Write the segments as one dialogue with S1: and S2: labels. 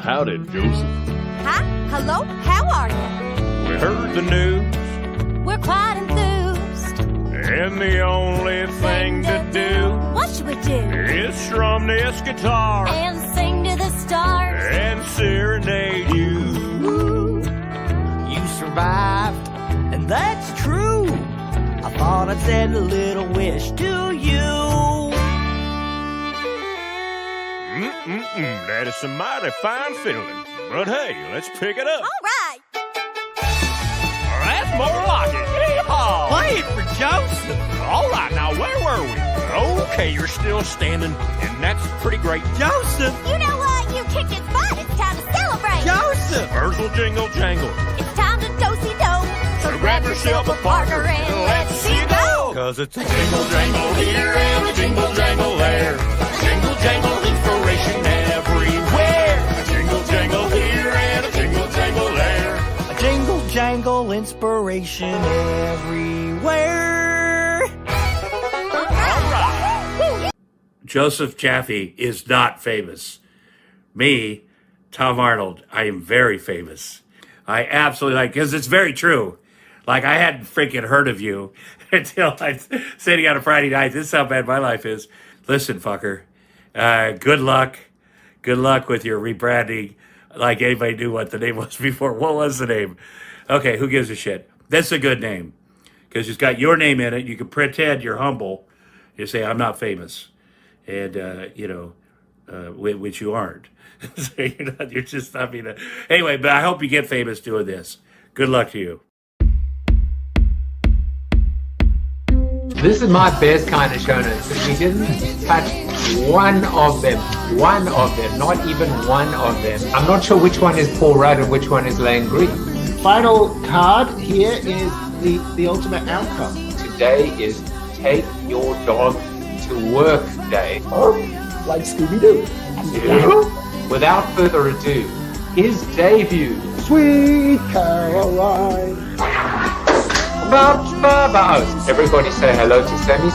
S1: howdy, Joseph.
S2: Hi, hello, how are you?
S1: We heard the news,
S2: We're quite enthused.
S1: and the only thing to do
S2: What should we do?
S1: is strum this guitar
S2: And sing to the stars.
S1: and serenade you.
S3: You survived, and that's true. I thought I'd send a little wish to you.
S1: That is some mighty fine fiddling. But hey, let's pick it up.
S2: All right.
S1: That's more like it. Yeehaw!
S3: Play it for Joseph.
S1: All right, now where were we? Okay, you're still standing, and that's pretty great.
S3: Joseph!
S2: You know what? You kicked its butt. It's time to celebrate.
S3: Joseph!
S1: Birds will jingle jangle.
S2: It's time to do-si-do. So grab yourself a partner and let's see you go.
S3: Cause it's a
S1: Jingle jangle here and a jingle jangle there. Jingle jangle inspiration everywhere. A jingle jangle here and a jingle jangle there.
S3: a jingle jangle inspiration everywhere.
S4: Joseph Jaffe is not famous. Me, Tom Arnold, I am very famous. I absolutely like, because it's very true. Like, I hadn't freaking heard of you until I was sitting on a Friday night. This is how bad my life is. Listen, fucker, good luck. Good luck with your rebranding. Like anybody knew what the name was before. What was the name? Okay, who gives a shit? That's a good name. Because it's got your name in it. You can pretend you're humble. You say, I'm not famous. And, which you aren't. So you're just not being anyway, but I hope you get famous doing this. Good luck to you.
S5: This is my best kind of show notes. We didn't touch one of them, not even one of them. I'm not sure which one is Paul Rudd and which one is Lane Green.
S6: Final card here is the ultimate outcome.
S5: Today is Take Your Dog to Work Day.
S6: Like Scooby-Doo.
S5: Without further ado, his debut.
S6: Sweet Caroline.
S5: Everybody say hello to Sammy.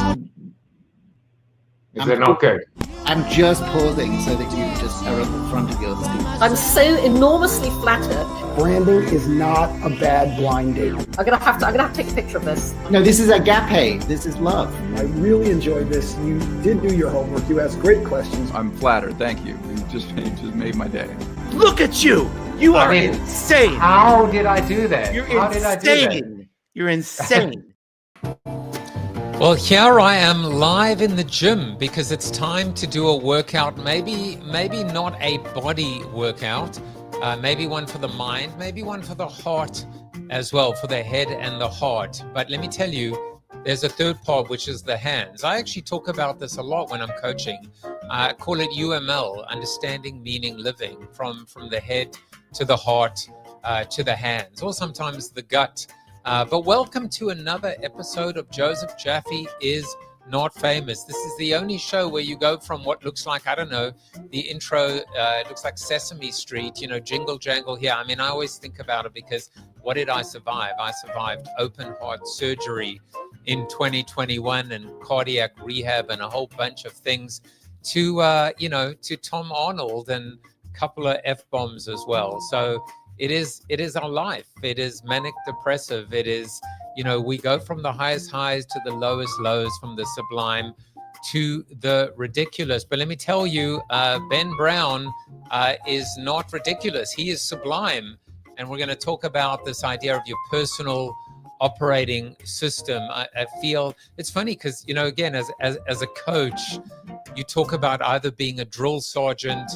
S5: Is it not good?
S6: I'm just pausing so that you just are at the front of your screen.
S7: I'm so enormously flattered.
S6: Branding is not a bad blind date.
S7: I'm gonna have to take a picture of this.
S6: No, this is agape. This is love. I really enjoyed this. You did do your homework. You asked great questions.
S8: I'm flattered. Thank you. You just made my day.
S3: Look at you! You are insane!
S5: How did I do that?
S3: You're
S5: How did I do that?
S3: insane! You're insane.
S9: Well, here I am live in the gym because it's time to do a workout. Maybe not a body workout, maybe one for the mind, maybe one for the heart as well, for the head and the heart. But let me tell you, there's a third part, which is the hands. I actually talk about this a lot when I'm coaching. I call it UML, understanding, meaning, living, from the head to the heart to the hands, or sometimes the gut. But welcome to another episode of Joseph Jaffe is Not Famous. This is the only show where you go from what looks like, I don't know, the intro, it looks like Sesame Street, jingle jangle here. I mean, I always think about it because what did I survive? I survived open heart surgery in 2021 and cardiac rehab and a whole bunch of things to Tom Arnold and a couple of F-bombs as well. So it is our life. It is manic depressive. It is, we go from the highest highs to the lowest lows, from the sublime to the ridiculous. But let me tell you, Ben Brown is not ridiculous. He is sublime. And we're going to talk about this idea of your personal operating system. I feel it's funny because, again, as a coach, you talk about either being a drill sergeant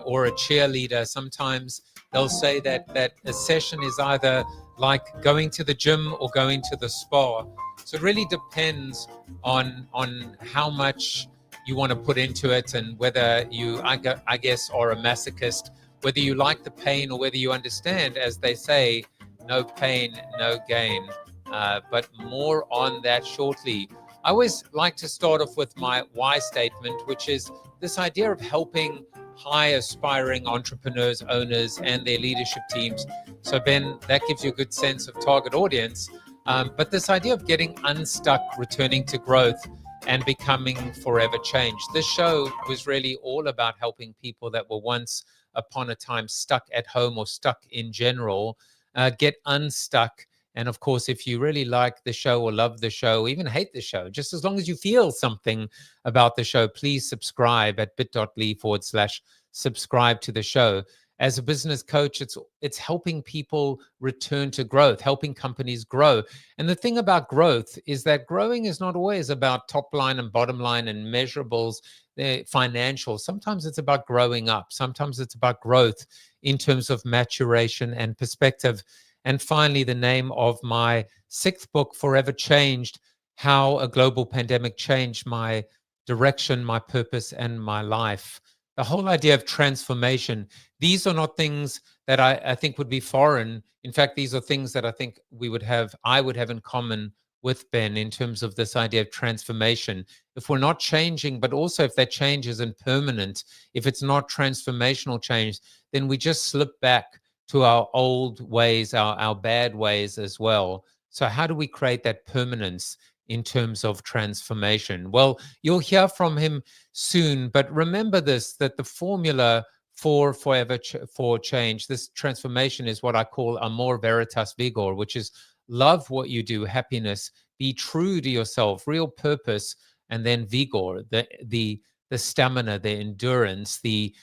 S9: or a cheerleader. Sometimes they'll say that a session is either like going to the gym or going to the spa. So it really depends on how much you want to put into it and whether you, I guess, are a masochist, whether you like the pain or whether you understand, as they say, no pain, no gain. But more on that shortly. I always like to start off with my why statement, which is this idea of helping high aspiring entrepreneurs, owners, and their leadership teams. So Ben, that gives you a good sense of target audience. But this idea of getting unstuck, returning to growth, and becoming forever changed. This show was really all about helping people that were once upon a time stuck at home or stuck in general, get unstuck. And of course, if you really like the show or love the show, or even hate the show, just as long as you feel something about the show, please subscribe at bit.ly/subscribe to the show. As a business coach, it's helping people return to growth, helping companies grow. And the thing about growth is that growing is not always about top line and bottom line and measurables, financial. Sometimes it's about growing up. Sometimes it's about growth in terms of maturation and perspective. And finally, the name of my 6th book, Forever Changed: How a Global Pandemic Changed My Direction, My Purpose, and My Life. The whole idea of transformation. These are not things that I think would be foreign. In fact, these are things that I think I would have in common with Ben in terms of this idea of transformation. If we're not changing, but also if that change isn't permanent, if it's not transformational change, then we just slip back to our old ways, our bad ways as well. So how do we create that permanence in terms of transformation? Well, you'll hear from him soon, but remember this, that the formula for change, this transformation, is what I call amor veritas vigor, which is love what you do, happiness, be true to yourself, real purpose, and then vigor, the stamina, the endurance, the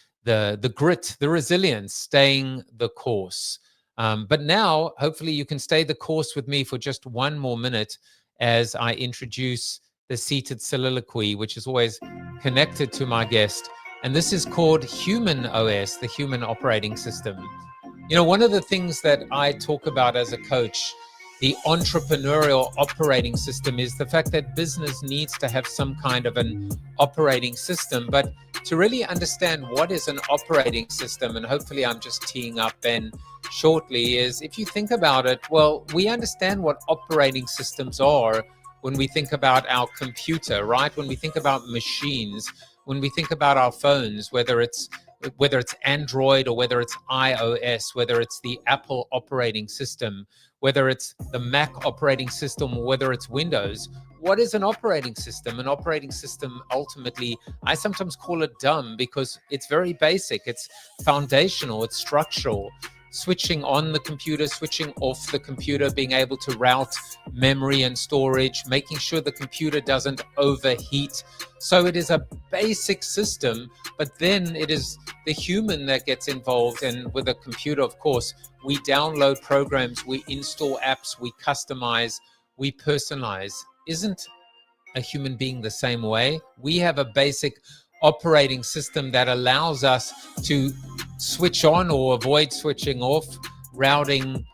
S9: grit, the resilience, staying the course. But now, hopefully, you can stay the course with me for just one more minute as I introduce the seated soliloquy, which is always connected to my guest. And this is called Human OS, the Human Operating System. You know, one of the things that I talk about as a coach, the entrepreneurial operating system, is the fact that business needs to have some kind of an operating system. But to really understand what is an operating system, and hopefully I'm just teeing up Ben shortly, is if you think about it, well, we understand what operating systems are when we think about our computer, right? When we think about machines, when we think about our phones, whether it's Android or whether it's iOS, whether it's the Apple operating system, whether it's the Mac operating system, or whether it's Windows. What is an operating system? An operating system, ultimately, I sometimes call it dumb because it's very basic. It's foundational. It's structural. Switching on the computer, switching off the computer, being able to route memory and storage, making sure the computer doesn't overheat. So it is a basic system, but then it is the human that gets involved. And with a computer, of course, we download programs, we install apps, we customize, we personalize. Isn't a human being the same way? We have a basic operating system that allows us to switch on or avoid switching off, routing,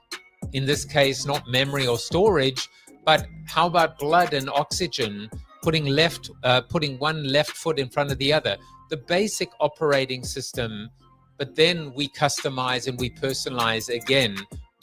S9: in this case, not memory or storage, but how about blood and oxygen, putting one left foot in front of the other, the basic operating system. But then we customize and we personalize again.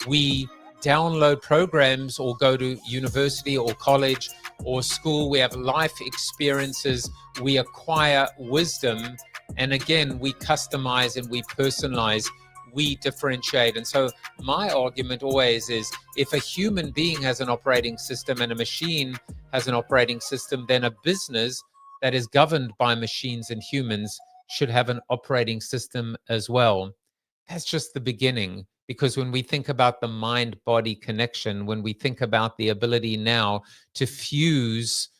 S9: We download programs or go to university or college or school. We have life experiences. We acquire wisdom. And again, we customize and we personalize. We differentiate. And so my argument always is, if a human being has an operating system and a machine has an operating system, then a business that is governed by machines and humans should have an operating system as well. That's just the beginning. Because when we think about the mind-body connection, when we think about the ability now to fuse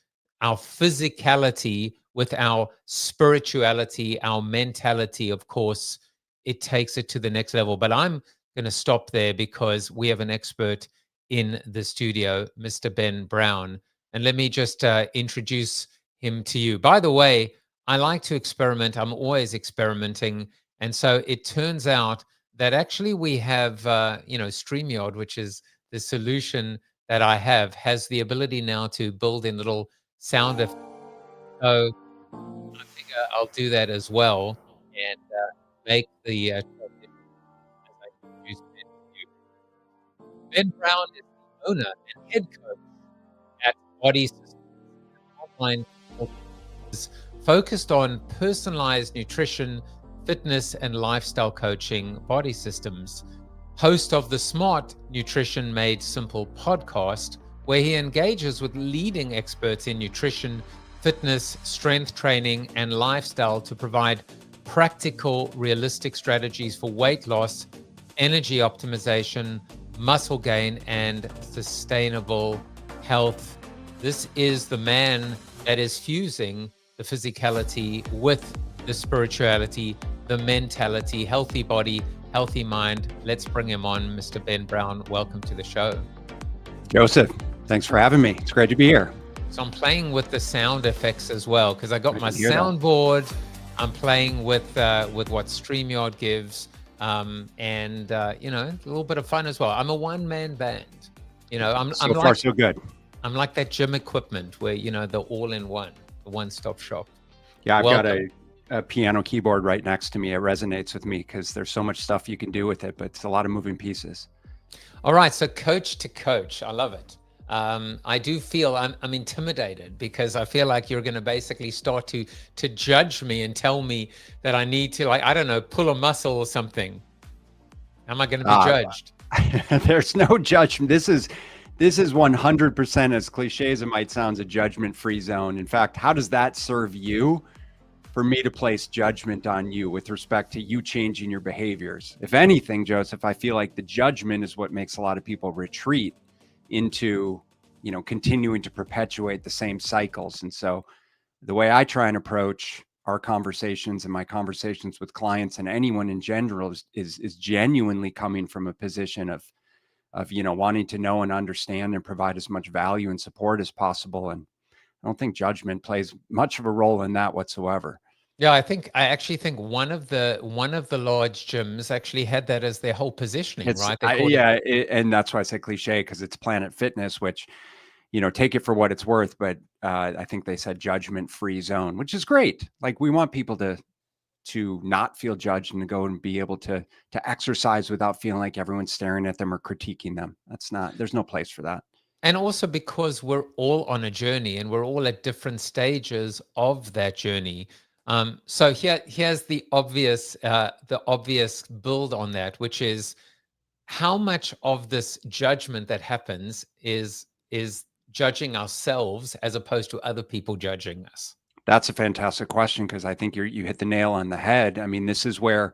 S9: our physicality with our spirituality, our mentality, of course, it takes it to the next level. But I'm going to stop there because we have an expert in the studio, Mr. Ben Brown. And let me just introduce him to you. By the way, I like to experiment. I'm always experimenting. And so it turns out that actually we have, StreamYard, which is the solution that I have, has the ability now to build in little sound effects. So I figure I'll do that as well and make the transition as I introduce Ben to you. Ben Brown is the owner and head coach at Body Systems, an online course focused on personalized nutrition, fitness and lifestyle coaching, Body Systems. Host of the Smart Nutrition Made Simple podcast, where he engages with leading experts in nutrition, fitness, strength training, and lifestyle to provide practical, realistic strategies for weight loss, energy optimization, muscle gain, and sustainable health. This is the man that is fusing the physicality with the spirituality, the mentality, healthy body, healthy mind. Let's bring him on. Mr. Ben Brown, welcome to the show.
S10: Joseph, thanks for having me. It's great to be here.
S9: So I'm playing with the sound effects as well, because I got my
S10: hear that.
S9: soundboard. I'm playing with what StreamYard gives, and you know, a little bit of fun as well. I'm a one-man band. You know, I'm
S10: So far,
S9: like,
S10: so good.
S9: I'm like that gym equipment where, you know, the all-in-one, the one-stop shop.
S10: Yeah, I've got
S9: Welcome.
S10: a piano keyboard right next to me. It resonates with me because there's so much stuff you can do with it, but it's a lot of moving pieces.
S9: All right, so coach to coach, I love it. I do feel I'm intimidated because I feel like you're going to basically start to judge me and tell me that I need to, like, I don't know, pull a muscle or something. Am I going to be judged?
S10: There's no judgment. This is 100%, as cliche as it might sound, a judgment-free zone. In fact, how does that serve you for me to place judgment on you with respect to you changing your behaviors? If anything, Joseph, I feel like the judgment is what makes a lot of people retreat into, you know, continuing to perpetuate the same cycles. And so the way I try and approach our conversations and my conversations with clients and anyone in general is genuinely coming from a position of, you know, wanting to know and understand and provide as much value and support as possible. And I don't think judgment plays much of a role in that whatsoever.
S9: Yeah, I actually think one of the large gyms actually had that as their whole positioning, right? They called it-
S10: And that's why I say cliche, because it's Planet Fitness, which, you know, take it for what it's worth. But I think they said judgment-free zone, which is great. Like, we want people to not feel judged and to go and be able to exercise without feeling like everyone's staring at them or critiquing them. There's no place for that.
S9: And also because we're all on a journey and we're all at different stages of that journey. So here's the obvious build on that, which is how much of this judgment that happens is judging ourselves as opposed to other people judging us.
S10: That's a fantastic question, because I think you hit the nail on the head. I mean, this is where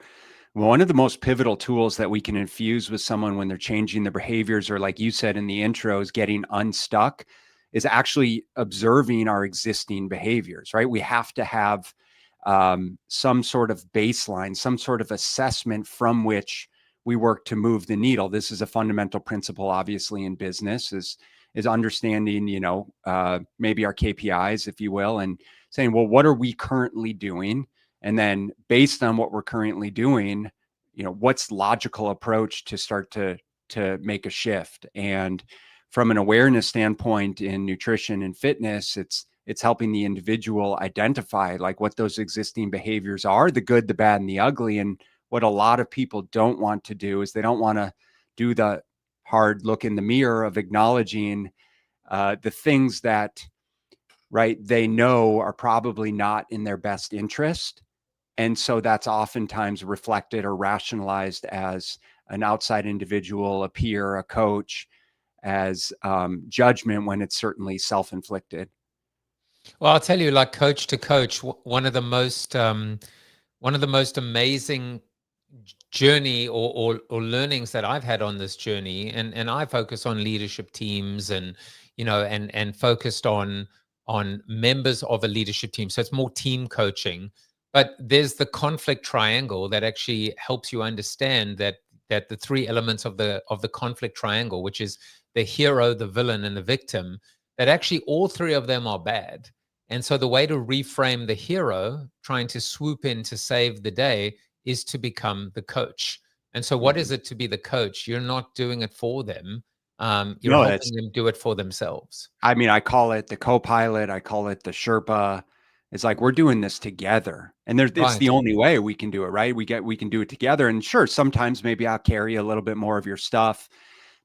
S10: one of the most pivotal tools that we can infuse with someone when they're changing their behaviors, or like you said in the intro, is getting unstuck, is actually observing our existing behaviors, right? We have to have some sort of baseline, some sort of assessment from which we work to move the needle. This is a fundamental principle, obviously, in business, is understanding, you know, maybe our KPIs, if you will, and saying, well, what are we currently doing? And then based on what we're currently doing, you know, what's logical approach to start to make a shift? And from an awareness standpoint in nutrition and fitness, it's helping the individual identify like what those existing behaviors are, the good, the bad, and the ugly. And what a lot of people don't want to do is they don't want to do the hard look in the mirror of acknowledging the things that, right, they know are probably not in their best interest. And so that's oftentimes reflected or rationalized as an outside individual, a peer, a coach, as judgment, when it's certainly self-inflicted.
S9: Well, I'll tell you, like coach to coach, one of the most amazing journey or learnings that I've had on this journey, and I focus on leadership teams and, you know, and focused on members of a leadership team. So it's more team coaching, but there's the conflict triangle that actually helps you understand that the three elements of the conflict triangle, which is the hero, the villain, and the victim, that actually all three of them are bad. And so the way to reframe the hero trying to swoop in to save the day is to become the coach. And so what is it to be the coach? You're not doing it for them. You're helping them do it for themselves.
S10: I mean, I call it the co-pilot. I call it the Sherpa. It's like, we're doing this together, and it's the only way we can do it, right? We can do it together. And sure, sometimes maybe I'll carry a little bit more of your stuff.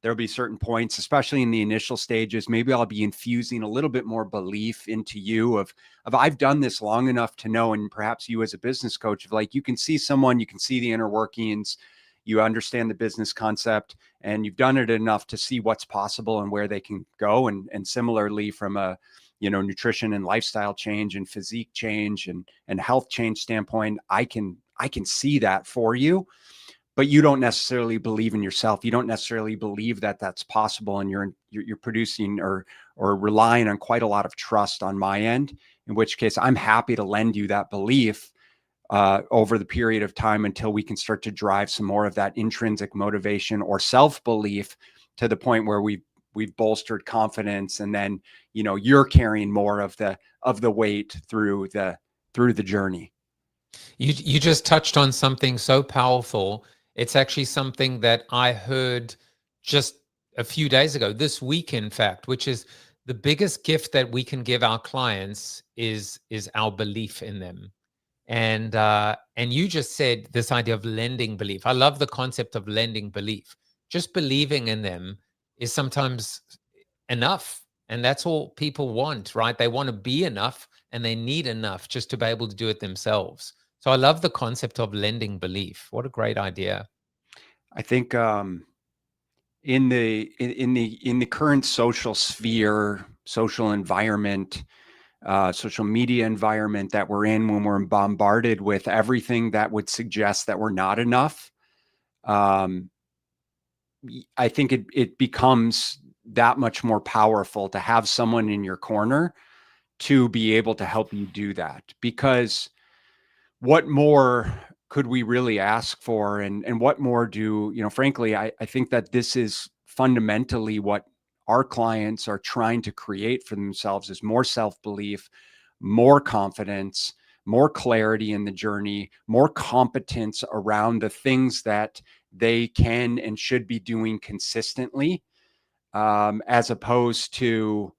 S10: There'll be certain points, especially in the initial stages, maybe I'll be infusing a little bit more belief into you of I've done this long enough to know, and perhaps you as a business coach, of like, you can see someone, you can see the inner workings, you understand the business concept, and you've done it enough to see what's possible and where they can go. And similarly, from a nutrition and lifestyle change and physique change and health change standpoint, I can see that for you, but you don't necessarily believe in yourself. You don't necessarily believe that that's possible, and you're producing or relying on quite a lot of trust on my end, in which case I'm happy to lend you that belief over the period of time until we can start to drive some more of that intrinsic motivation or self-belief to the point where we've bolstered confidence, and then you're carrying more of the weight through the journey.
S9: You just touched on something so powerful. It's actually something that I heard just a few days ago, this week, in fact, which is the biggest gift that we can give our clients is our belief in them. And you just said this idea of lending belief. I love the concept of lending belief. Just believing in them is sometimes enough. And that's all people want, right? They want to be enough, and they need enough just to be able to do it themselves. So I love the concept of lending belief. What a great idea.
S10: I think in the current social sphere, social environment, social media environment that we're in, when we're bombarded with everything that would suggest that we're not enough, I think it becomes that much more powerful to have someone in your corner to be able to help you do that. Because what more could we really ask for? And what more frankly, I think that this is fundamentally what our clients are trying to create for themselves, is more self-belief, more confidence, more clarity in the journey, more competence around the things that they can and should be doing consistently, as opposed to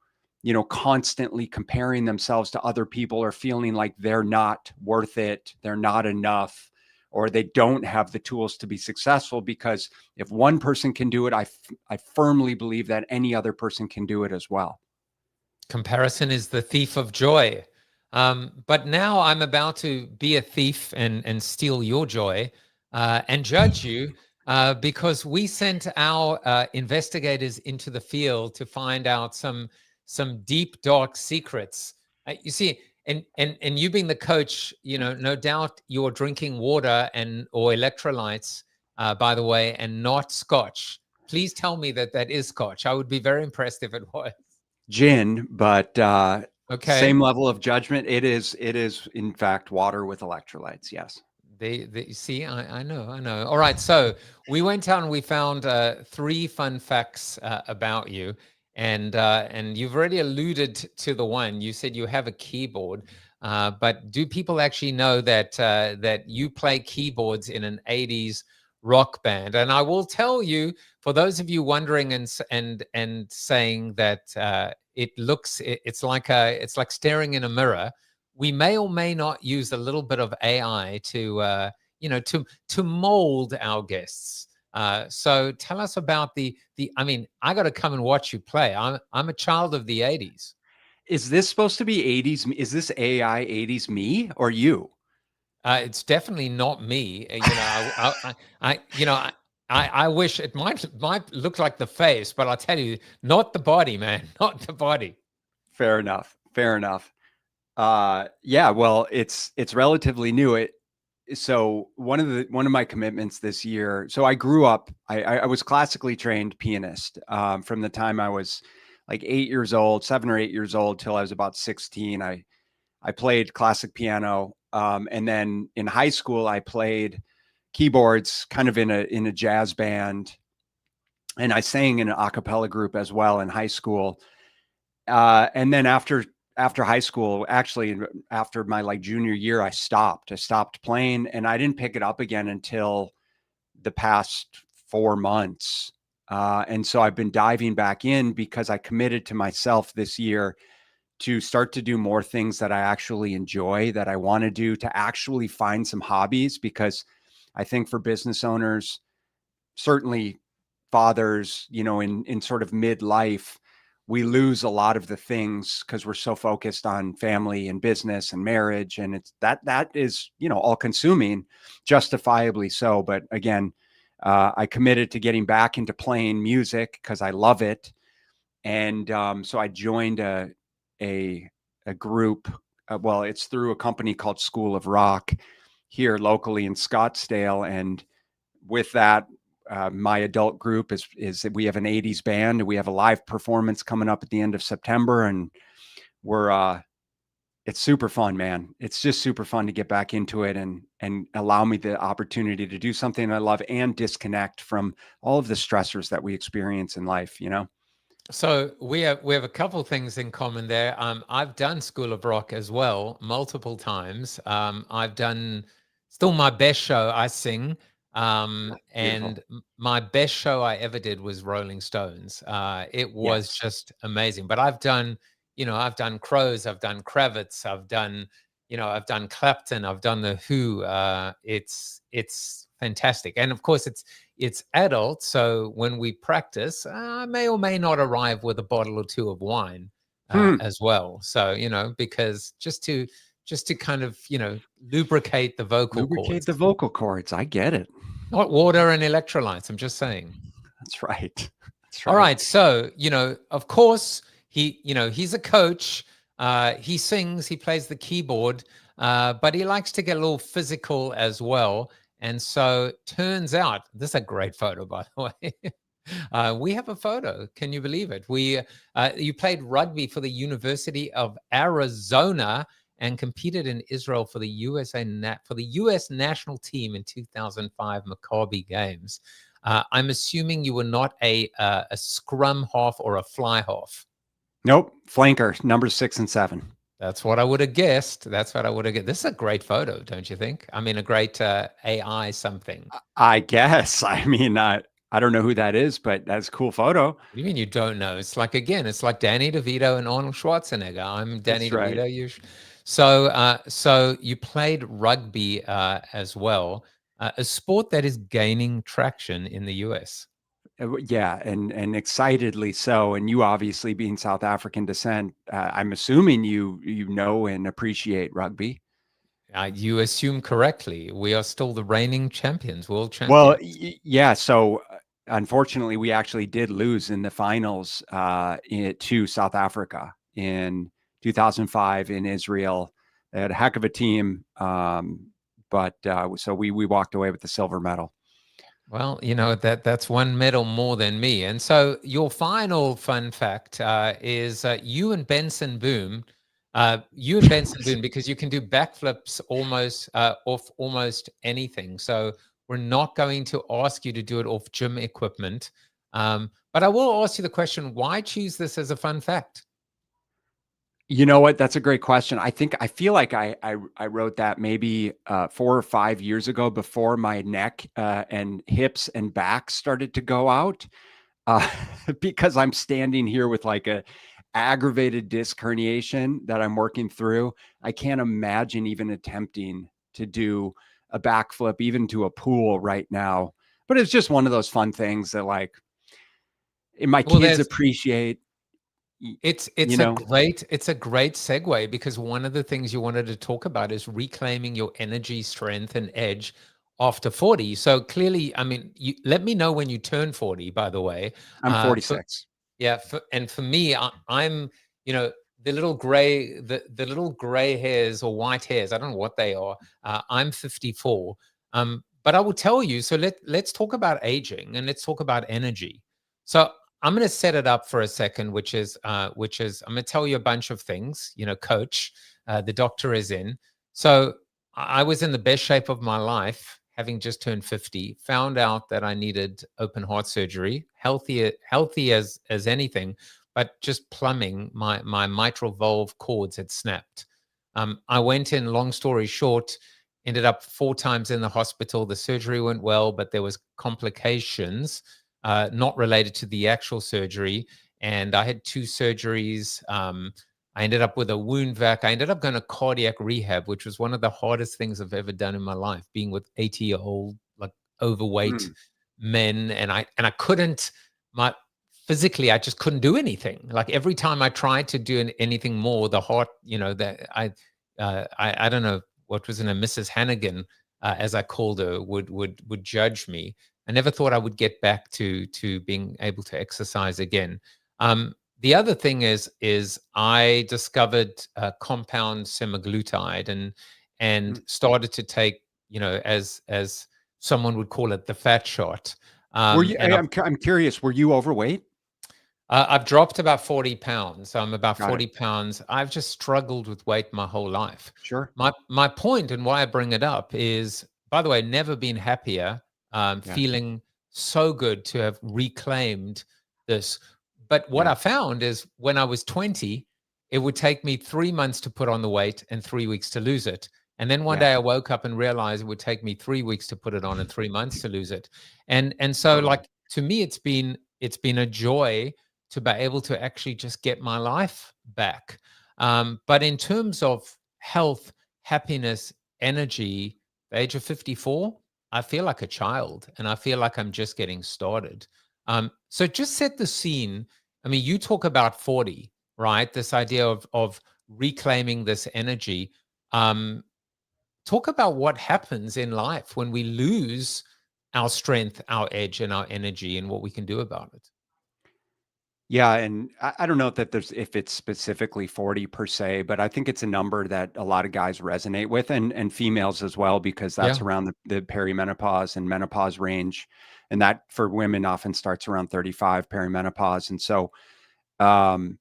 S10: constantly comparing themselves to other people, or feeling like they're not worth it, they're not enough, or they don't have the tools to be successful. Because if one person can do it, I firmly believe that any other person can do it as well.
S9: Comparison is the thief of joy. But now I'm about to be a thief and steal your joy and judge you, because we sent our investigators into the field to find out some deep, dark secrets. You see, and you being the coach, no doubt you're drinking water or electrolytes, by the way, and not scotch. Please tell me that is scotch. I would be very impressed if it was.
S10: Gin, but
S9: okay.
S10: Same level of judgment. It is in fact water with electrolytes. Yes.
S9: They see, I know. All right. So we went out and we found 3 fun facts about you. And you've already alluded to the one. You said you have a keyboard, but do people actually know that you play keyboards in an 80s rock band? And I will tell you, for those of you wondering and saying that it's like staring in a mirror, we may or may not use a little bit of AI to mold our guests. So tell us about I mean, I got to come and watch you play. I'm a child of the 80s.
S10: Is this supposed to be 80s? Is this AI 80s me or you?
S9: It's definitely not me. I wish it might look like the face, but I'll tell you, not the body, man, not the body.
S10: Fair enough. Yeah, well, it's relatively new. So one of my commitments this year. So I grew up. I was classically trained pianist from the time I was like 7 or 8 years old till I was about 16. I played classic piano, and then in high school I played keyboards, kind of in a jazz band, and I sang in an a cappella group as well in high school. And then after high school, actually after my junior year, I stopped playing, and I didn't pick it up again until the past 4 months. And so I've been diving back in because I committed to myself this year to start to do more things that I actually enjoy, that I want to do, to actually find some hobbies. Because I think for business owners, certainly fathers, in sort of midlife, we lose a lot of the things because we're so focused on family and business and marriage. And it's that is, all consuming, justifiably so. But again, I committed to getting back into playing music because I love it. And so I joined a a group. Well, it's through a company called School of Rock here locally in Scottsdale, and with that, my adult group is we have an 80s band, and we have a live performance coming up at the end of September, and we're it's super fun, man. It's just super fun to get back into it and allow me the opportunity to do something I love and disconnect from all of the stressors that we experience in life, you know?
S9: So we have a couple things in common there. I've done School of Rock as well multiple times. I've done still my best show I sing.
S10: Beautiful.
S9: And my best show I ever did was Rolling Stones. It was
S10: Yes.
S9: just amazing. But I've done, I've done Crows, I've done Kravitz, I've done, I've done Clapton, I've done the Who. It's fantastic, and of course it's adult. So when we practice, I may or may not arrive with a bottle or two of wine as well. So because just to kind of lubricate the vocal
S10: Lubricate
S9: cords.
S10: the vocal cords. I get it.
S9: Not water and electrolytes. I'm just saying.
S10: That's right. That's right.
S9: All right. So, of course, he's a coach. He sings, he plays the keyboard, but he likes to get a little physical as well. And so turns out, this is a great photo, by the way. We have a photo. Can you believe it? You played rugby for the University of Arizona and competed in Israel for the U.S. national team in 2005 Maccabi Games. I'm assuming you were not a scrum half or a fly half.
S10: Nope. Flanker, numbers 6 and 7.
S9: That's what I would have guessed. This is a great photo, don't you think? I mean, a great AI something.
S10: I guess. I mean, I don't know who that is, but that's a cool photo.
S9: What do you mean you don't know? It's like Danny DeVito and Arnold Schwarzenegger. I'm Danny
S10: That's
S9: DeVito.
S10: right.
S9: So you played rugby as well, a sport that is gaining traction in the US.
S10: Yeah, and excitedly so. And you obviously being South African descent, I'm assuming you know and appreciate rugby.
S9: You assume correctly. We are still the reigning champions, world champions.
S10: Well, yeah. So unfortunately, we actually did lose in the finals to South Africa in 2005 in Israel. They had a heck of a team, but so we walked away with the silver medal.
S9: Well, that's one medal more than me. And so your final fun fact is you and Benson Boone, because you can do backflips almost off almost anything. So we're not going to ask you to do it off gym equipment. But I will ask you the question, why choose this as a fun fact?
S10: You know what? That's a great question. I feel like I wrote that maybe 4 or 5 years ago before my neck and hips and back started to go out because I'm standing here with like a aggravated disc herniation that I'm working through. I can't imagine even attempting to do a backflip, even to a pool right now. But it's just one of those fun things that like my kids appreciate.
S9: It's a great segue, because one of the things you wanted to talk about is reclaiming your energy, strength, and edge after 40. So clearly, I mean, let me know when you turn 40, by the way.
S10: I'm 46.
S9: And for me, I'm, the little gray, the little gray hairs or white hairs, I don't know what they are. I'm 54. But I will tell you, so let's talk about aging and let's talk about energy. So I'm going to set it up for a second, which is I'm going to tell you a bunch of things, coach, the doctor is in. So I was in the best shape of my life, having just turned 50, found out that I needed open heart surgery, healthy as anything, but just plumbing, my mitral valve cords had snapped. I went in, long story short, ended up 4 times in the hospital. The surgery went well, but there was complications not related to the actual surgery. And I had 2 surgeries. I ended up with a wound vac. I ended up going to cardiac rehab, which was one of the hardest things I've ever done in my life, being with 80-year-old, like overweight men. And I couldn't, physically, I just couldn't do anything. Like every time I tried to do anything more, the heart, that I don't know what was in a Mrs. Hannigan, as I called her, would judge me. I never thought I would get back to being able to exercise again. The other thing is I discovered compound semaglutide and started to take, as someone would call it, the fat shot.
S10: Were you?
S9: And
S10: I'm curious. Were you overweight?
S9: I've dropped about 40 pounds. So I'm about
S10: Got it.
S9: 40 pounds. I've just struggled with weight my whole life.
S10: Sure.
S9: My point and why I bring it up is, by the way, never been happier,
S10: Yeah.
S9: feeling so good to have reclaimed this. But what
S10: Yeah.
S9: I found is when I was 20, it would take me 3 months to put on the weight and 3 weeks to lose it. And then one
S10: Yeah.
S9: day I woke up and realized it would take me 3 weeks to put it on and 3 months to lose it. And so
S10: Totally.
S9: like to me, it's been a joy to be able to actually just get my life back. But in terms of health, happiness, energy, the age of 54, I feel like a child and I feel like I'm just getting started. So just set the scene. I mean, you talk about 40, right? This idea of reclaiming this energy. Talk about what happens in life when we lose our strength, our edge, and our energy, and what we can do about it.
S10: Yeah, and I don't know if it's specifically 40 per se, but I think it's a number that a lot of guys resonate with, and females as well, because that's
S9: Yeah.
S10: around the perimenopause and menopause range, and that for women often starts around 35 perimenopause, and so um,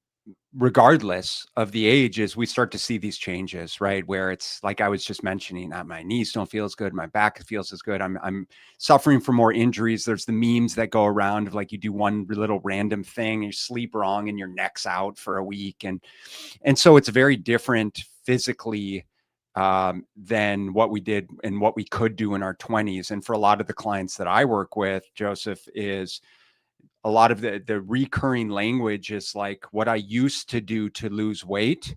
S10: regardless of the ages, we start to see these changes, right? Where it's like I was just mentioning that my knees don't feel as good, my back feels as good. I'm suffering from more injuries. There's the memes that go around of like you do one little random thing, you sleep wrong, and your neck's out for a week, and so it's very different physically than what we did and what we could do in our 20s. And for a lot of the clients that I work with, Joseph, is a lot of the recurring language is like what I used to do to lose weight,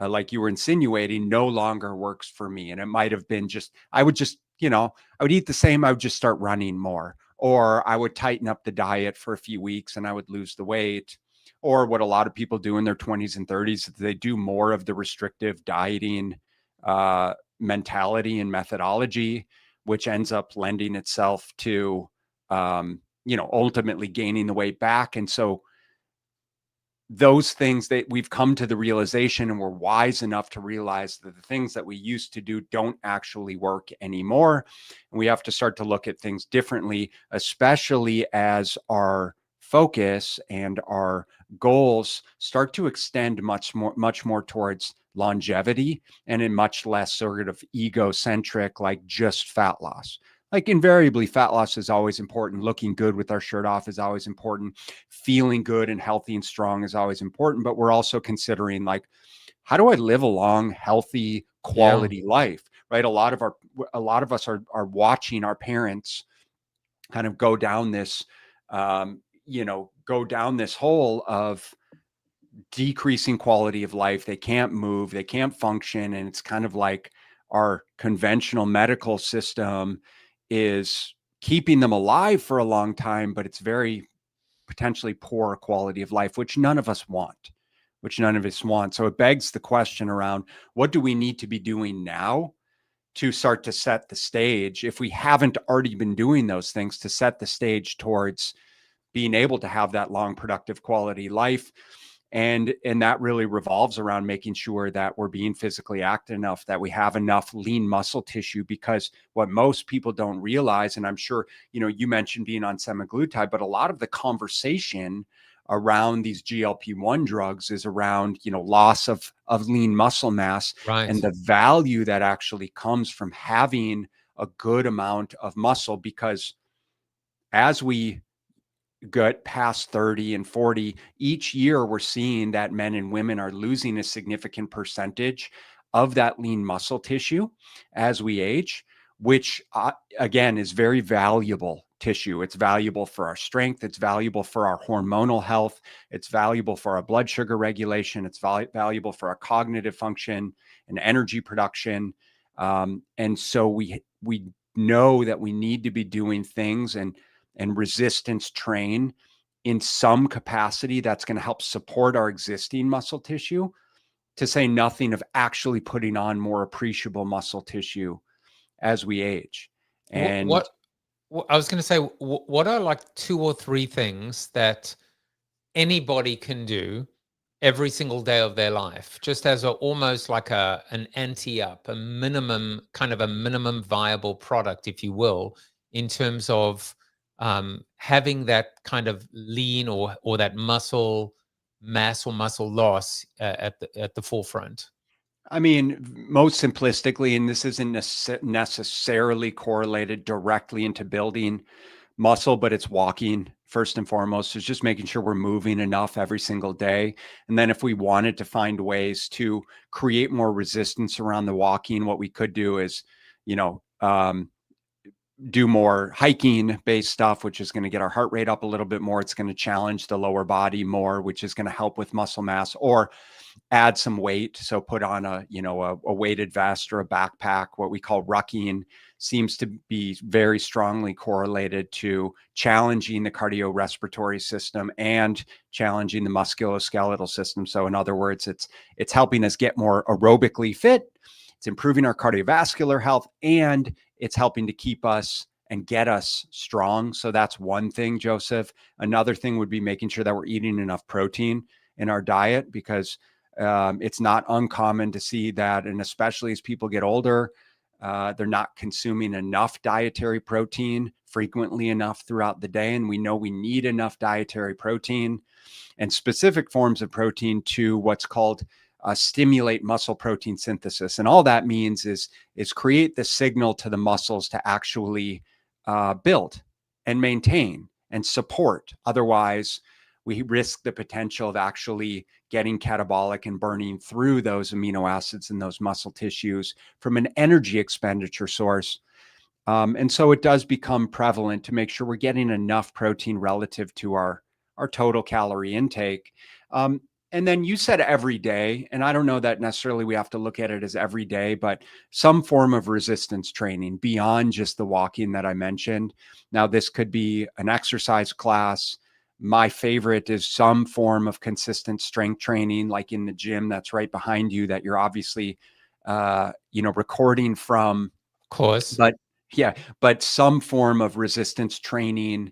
S10: like you were insinuating, no longer works for me. And it might have been just, I would just, I would eat the same. I would just start running more, or I would tighten up the diet for a few weeks and I would lose the weight. Or what a lot of people do in their 20s and 30s, they do more of the restrictive dieting mentality and methodology, which ends up lending itself to, ultimately gaining the weight back. And so those things that we've come to the realization, and we're wise enough to realize that the things that we used to do don't actually work anymore. And we have to start to look at things differently, especially as our focus and our goals start to extend much more towards longevity and in much less sort of egocentric, like just fat loss. Like invariably, fat loss is always important. Looking good with our shirt off is always important. Feeling good and healthy and strong is always important. But we're also considering like, how do I live a long, healthy, quality life? Right. A lot of us are watching our parents kind of go down this, go down this hole of decreasing quality of life. They can't move, they can't function. And it's kind of like our conventional medical system is keeping them alive for a long time, but it's very potentially poor quality of life, which none of us want, So it begs the question around what do we need to be doing now to start to set the stage, if we haven't already been doing those things, to set the stage towards being able to have that long, productive quality life. And that really revolves around making sure that we're being physically active enough, that we have enough lean muscle tissue, because what most people don't realize, and I'm sure, you mentioned being on semaglutide, but a lot of the conversation around these GLP-1 drugs is around, loss of lean muscle mass,
S9: Right.
S10: and the value that actually comes from having a good amount of muscle, because as we get past 30 and 40, each year we're seeing that men and women are losing a significant percentage of that lean muscle tissue as we age, which again is very valuable tissue. It's valuable for our strength. It's valuable for our hormonal health. It's valuable for our blood sugar regulation. It's valuable for our cognitive function and energy production. And so we know that we need to be doing things and resistance train in some capacity that's going to help support our existing muscle tissue, to say nothing of actually putting on more appreciable muscle tissue as we age. And
S9: What I was going to say, what are like 2 or 3 things that anybody can do every single day of their life, just as almost like an anti-up, a minimum, kind of a minimum viable product, if you will, in terms of having that kind of lean or that muscle mass or muscle loss at the forefront?
S10: I mean, most simplistically, and this isn't necessarily correlated directly into building muscle, but it's walking first and foremost. Is just making sure we're moving enough every single day. And then if we wanted to find ways to create more resistance around the walking, what we could do is, you know, do more hiking based stuff, which is going to get our heart rate up a little bit more. It's going to challenge the lower body more, which is going to help with muscle mass, or add some weight. So put on a weighted vest or a backpack. What we call rucking seems to be very strongly correlated to challenging the cardiorespiratory system and challenging the musculoskeletal system. So in other words, it's helping us get more aerobically fit. It's improving our cardiovascular health, and it's helping to keep us and get us strong. So that's one thing, Joseph. Another thing would be making sure that we're eating enough protein in our diet, because it's not uncommon to see that, and especially as people get older, they're not consuming enough dietary protein frequently enough throughout the day. And we know we need enough dietary protein and specific forms of protein to what's called stimulate muscle protein synthesis. And all that means is create the signal to the muscles to actually build and maintain and support. Otherwise, we risk the potential of actually getting catabolic and burning through those amino acids in those muscle tissues from an energy expenditure source. And so it does become prevalent to make sure we're getting enough protein relative to our total calorie intake. And then you said every day, and I don't know that necessarily we have to look at it as every day, but some form of resistance training beyond just the walking that I mentioned. Now, this could be an exercise class. My favorite is some form of consistent strength training, like in the gym that's right behind you, that you're obviously, recording from.
S9: Of course.
S10: But some form of resistance training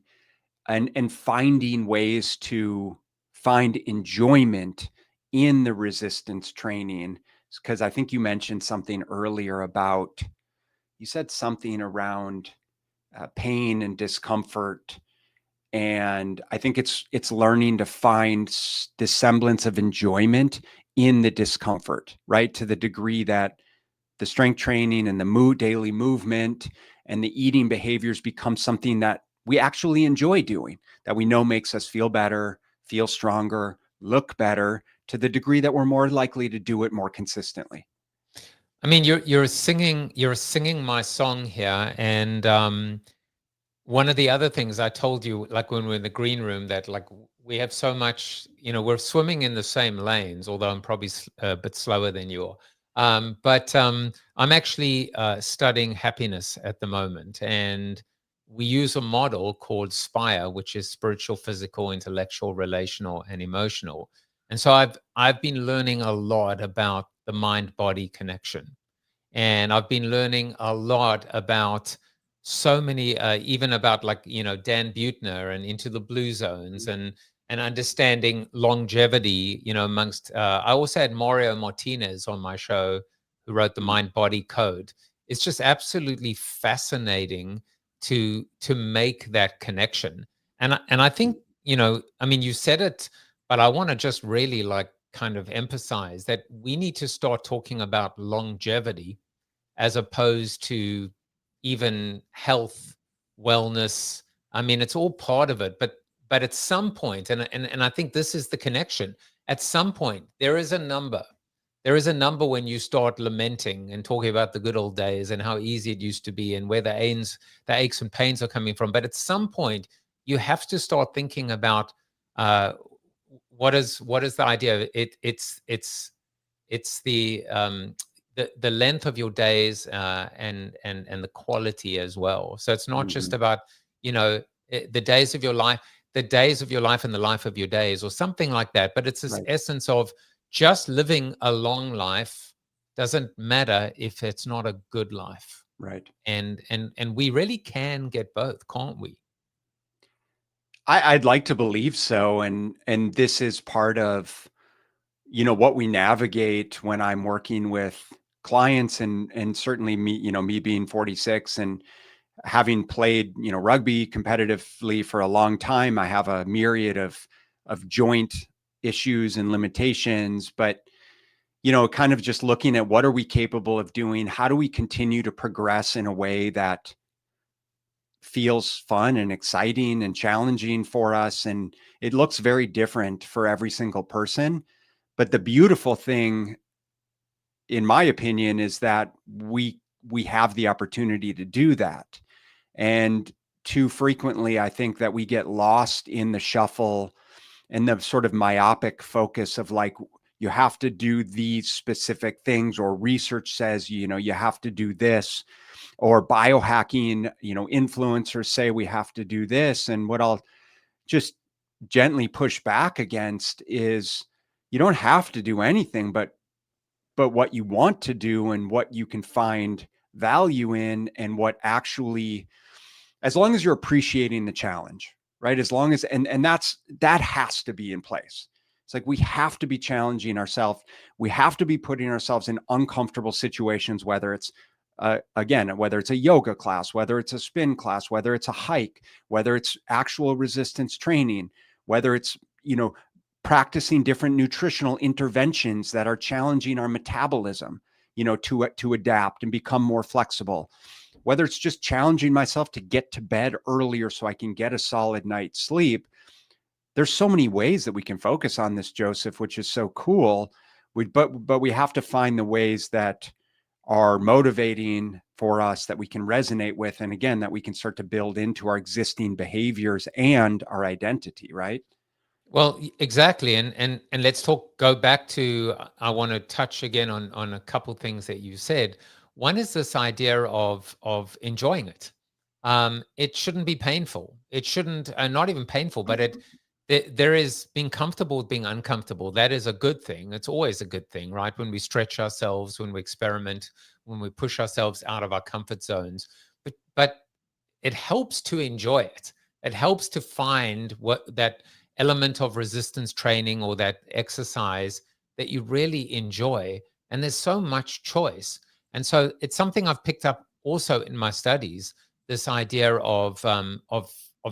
S10: and finding ways to find enjoyment in the resistance training. Because I think you mentioned something earlier about, you said something around pain and discomfort. And I think it's learning to find the semblance of enjoyment in the discomfort, right? To the degree that the strength training and the daily movement and the eating behaviors become something that we actually enjoy doing, that we know makes us feel better, feel stronger, look better, to the degree that we're more likely to do it more consistently.
S9: I mean, you're singing my song here, and one of the other things I told you, like when we're in the green room, that like we have so much, we're swimming in the same lanes, although I'm probably a bit slower than you are. But I'm actually studying happiness at the moment, and we use a model called SPIRE, which is spiritual, physical, intellectual, relational, and emotional. And so I've been learning a lot about the mind-body connection, and I've been learning a lot about so many, even about Dan Buettner and Into the Blue Zones, and understanding longevity, amongst, I also had Mario Martinez on my show, who wrote the Mind Body Code. It's just absolutely fascinating to make that connection. And I think, I mean, you said it, but I want to just really kind of emphasize that we need to start talking about longevity as opposed to even health, wellness. I mean, it's all part of it, but at some point, and I think this is the connection. At some point, there is a number. There is a number when you start lamenting and talking about the good old days and how easy it used to be and where the aches and pains are coming from. But at some point, you have to start thinking about what is the idea? It's the length of your days and the quality as well. So it's not just about the days of your life, and the life of your days, or something like that. But it's this essence of just living a long life doesn't matter if it's not a good life.
S10: Right.
S9: And we really can get both, can't we?
S10: I'd like to believe so. And this is part of, what we navigate when I'm working with clients, and certainly me being 46 and having played, rugby competitively for a long time. I have a myriad of joint issues and limitations, but kind of just looking at what are we capable of doing? How do we continue to progress in a way that feels fun and exciting and challenging for us? And it looks very different for every single person. But the beautiful thing, in my opinion, is that we have the opportunity to do that. And too frequently, I think that we get lost in the shuffle and the sort of myopic focus of like, you have to do these specific things, or research says, you have to do this, or biohacking, influencers say we have to do this. And what I'll just gently push back against is, you don't have to do anything, but what you want to do and what you can find value in, and what actually, as long as you're appreciating the challenge, right? As long as, and that has to be in place. It's like, we have to be challenging ourselves. We have to be putting ourselves in uncomfortable situations, whether it's, again, whether it's a yoga class, whether it's a spin class, whether it's a hike, whether it's actual resistance training, whether it's, practicing different nutritional interventions that are challenging our metabolism, to adapt and become more flexible. Whether it's just challenging myself to get to bed earlier so I can get a solid night's sleep. There's so many ways that we can focus on this, Joseph, which is so cool. But we have to find the ways that are motivating for us, that we can resonate with, and again, that we can start to build into our existing behaviors and our identity, right?
S9: Well, exactly. And let's go back to, I want to touch again on a couple things that you said. One is this idea of enjoying it. It shouldn't be painful. It shouldn't, not even painful, but there is being comfortable with being uncomfortable. That is a good thing. It's always a good thing, right? When we stretch ourselves, when we experiment, when we push ourselves out of our comfort zones. But it helps to enjoy it. It helps to find that element of resistance training or that exercise that you really enjoy. And there's so much choice. And so it's something I've picked up also in my studies, this idea of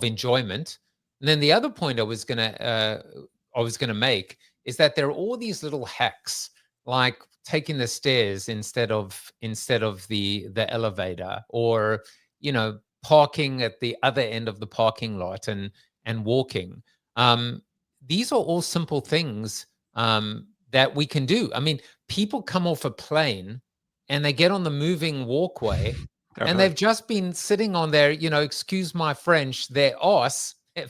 S9: enjoyment. And then the other point I was gonna make is that there are all these little hacks, like taking the stairs instead of the elevator, or parking at the other end of the parking lot and walking. These are all simple things that we can do. I mean, people come off a plane and they get on the moving walkway and they've just been sitting on their, excuse my French, their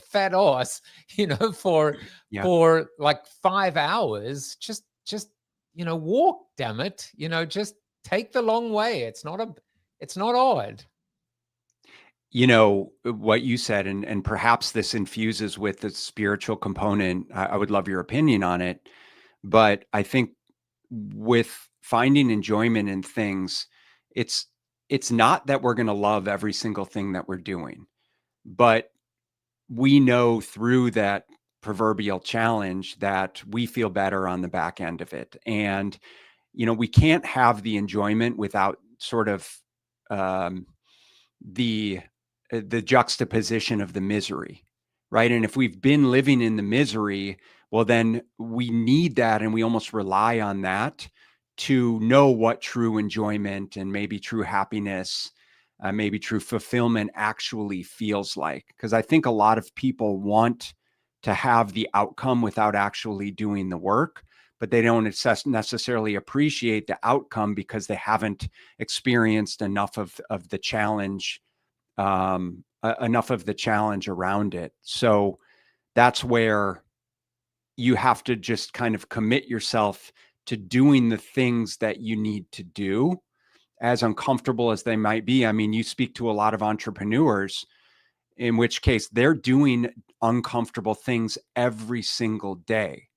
S9: fat ass, for like 5 hours. Just walk, damn it. Just take the long way. It's not odd.
S10: What you said, and perhaps this infuses with the spiritual component. I would love your opinion on it. But I think with finding enjoyment in things, it's not that we're going to love every single thing that we're doing, but we know through that proverbial challenge that we feel better on the back end of it. And, we can't have the enjoyment without sort of the juxtaposition of the misery, right? And if we've been living in the misery, well, then we need that, and we almost rely on that to know what true enjoyment and maybe true happiness, maybe true fulfillment actually feels like. Because I think a lot of people want to have the outcome without actually doing the work, but they don't necessarily appreciate the outcome because they haven't experienced enough of the challenge, enough of the challenge around it. So that's where you have to just kind of commit yourself to doing the things that you need to do, as uncomfortable as they might be. I mean, you speak to a lot of entrepreneurs, in which case they're doing uncomfortable things every single day.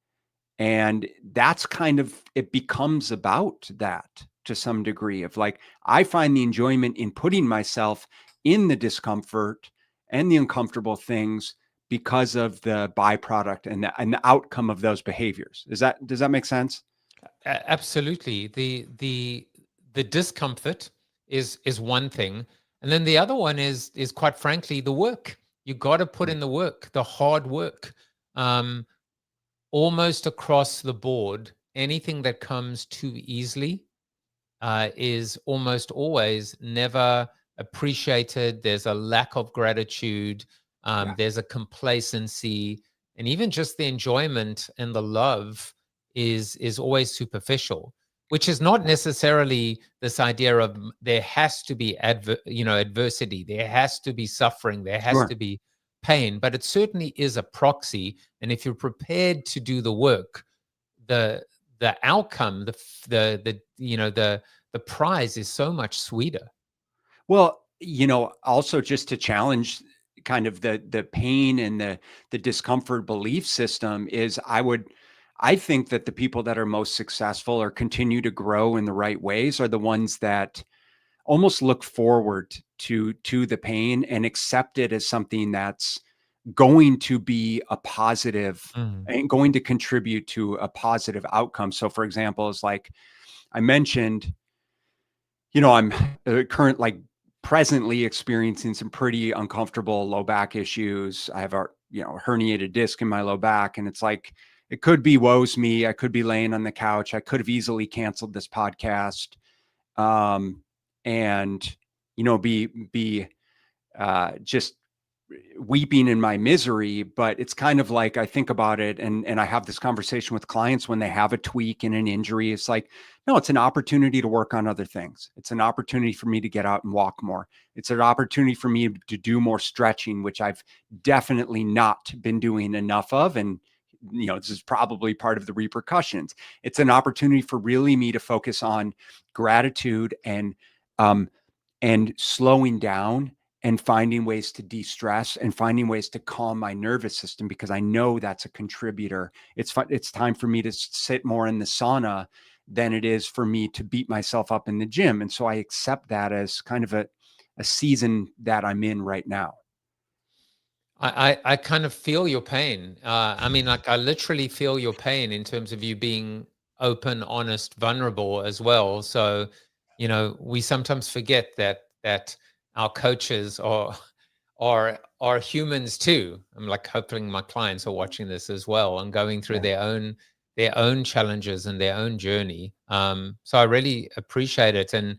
S10: And that's kind of, it becomes about that to some degree of like, I find the enjoyment in putting myself in the discomfort and the uncomfortable things, because of the byproduct and the outcome of those behaviors. Does that make sense?
S9: Absolutely. The discomfort is one thing, and then the other one is quite frankly the work. You got to put in the work, the hard work. Almost across the board, anything that comes too easily is almost always never appreciated. There's a lack of gratitude. There's a complacency, and even just the enjoyment and the love is always superficial. Which is not necessarily this idea of there has to be adversity, there has to be suffering, there has to be pain, but it certainly is a proxy. And if you're prepared to do the work, the outcome, the prize is so much sweeter.
S10: Well, also just to challenge kind of the pain and the discomfort belief system is I think that the people that are most successful or continue to grow in the right ways are the ones that almost look forward to the pain and accept it as something that's going to be a positive and going to contribute to a positive outcome. So for example, it's like I mentioned, I'm presently experiencing some pretty uncomfortable low back issues. I have a herniated disc in my low back, and it's like, it could be woes me. I could be laying on the couch. I could have easily canceled this podcast, and be just weeping in my misery. But it's kind of like, I think about it, and I have this conversation with clients when they have a tweak and an injury. It's like, no, it's an opportunity to work on other things. It's an opportunity for me to get out and walk more. It's an opportunity for me to do more stretching, which I've definitely not been doing enough of. And this is probably part of the repercussions. It's an opportunity for really me to focus on gratitude and slowing down and finding ways to de-stress and finding ways to calm my nervous system, because I know that's a contributor. It's time for me to sit more in the sauna than it is for me to beat myself up in the gym. And so I accept that as kind of a season that I'm in right now.
S9: I kind of feel your pain. I mean, like, I literally feel your pain in terms of you being open, honest, vulnerable as well. So, we sometimes forget that our coaches are humans too. I'm like hoping my clients are watching this as well and going through their own challenges and their own journey. So I really appreciate it. And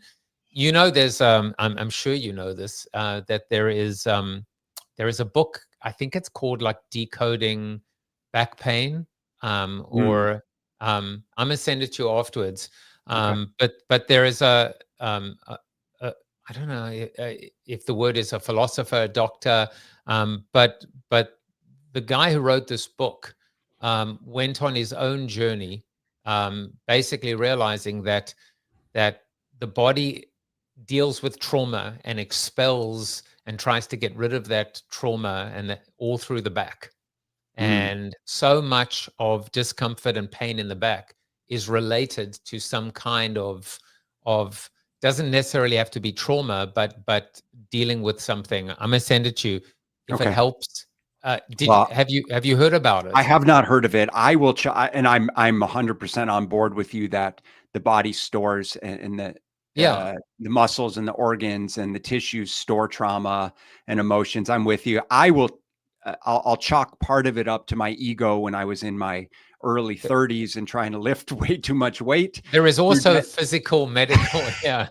S9: there's I'm sure you know this, that there is a book, I think it's called like Decoding Back Pain, or I'm gonna send it to you afterwards. But there is a I don't know if the word is a philosopher, a doctor, but the guy who wrote this book went on his own journey, basically realizing that the body deals with trauma and expels and tries to get rid of that trauma, and all through the back. And so much of discomfort and pain in the back is related to some kind of doesn't necessarily have to be trauma, but dealing with something. I'm gonna send it to you if it helps. Have you heard about it?
S10: I have not heard of it. I will and I'm 100% on board with you that the body stores and the muscles and the organs and the tissues store trauma and emotions. I'm with you. I'll chalk part of it up to my ego when I was in my early 30s and trying to lift way too much weight.
S9: There is also physical, medical,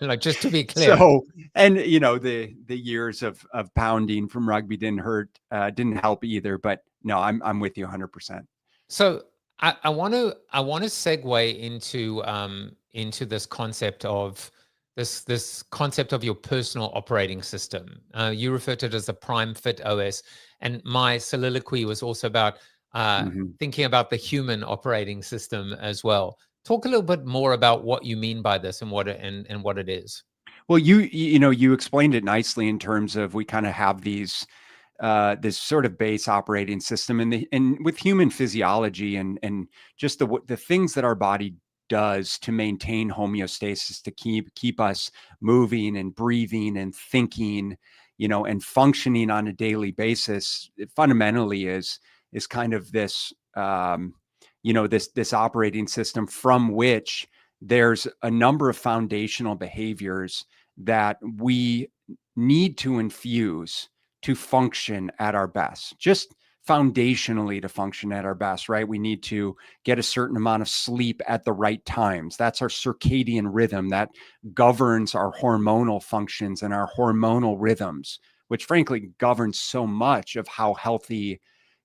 S9: like, just to be clear.
S10: So, and the years of pounding from rugby didn't help either. But no, I'm with you 100%.
S9: So I want to segue into this concept of this concept of your personal operating system. You refer to it as the Prime Fit OS, and my soliloquy was also about thinking about the human operating system as well. Talk a little bit more about what you mean by this and what it is.
S10: Well, you explained it nicely in terms of, we kind of have this sort of base operating system, and with human physiology and just the things that our body does to maintain homeostasis, to keep us moving and breathing and thinking. and functioning on a daily basis, it fundamentally is kind of this, this operating system from which there's a number of foundational behaviors that we need to infuse to function at our best, just foundationally to function at our best, right? We need to get a certain amount of sleep at the right times. That's our circadian rhythm that governs our hormonal functions and our hormonal rhythms, which frankly governs so much of how healthy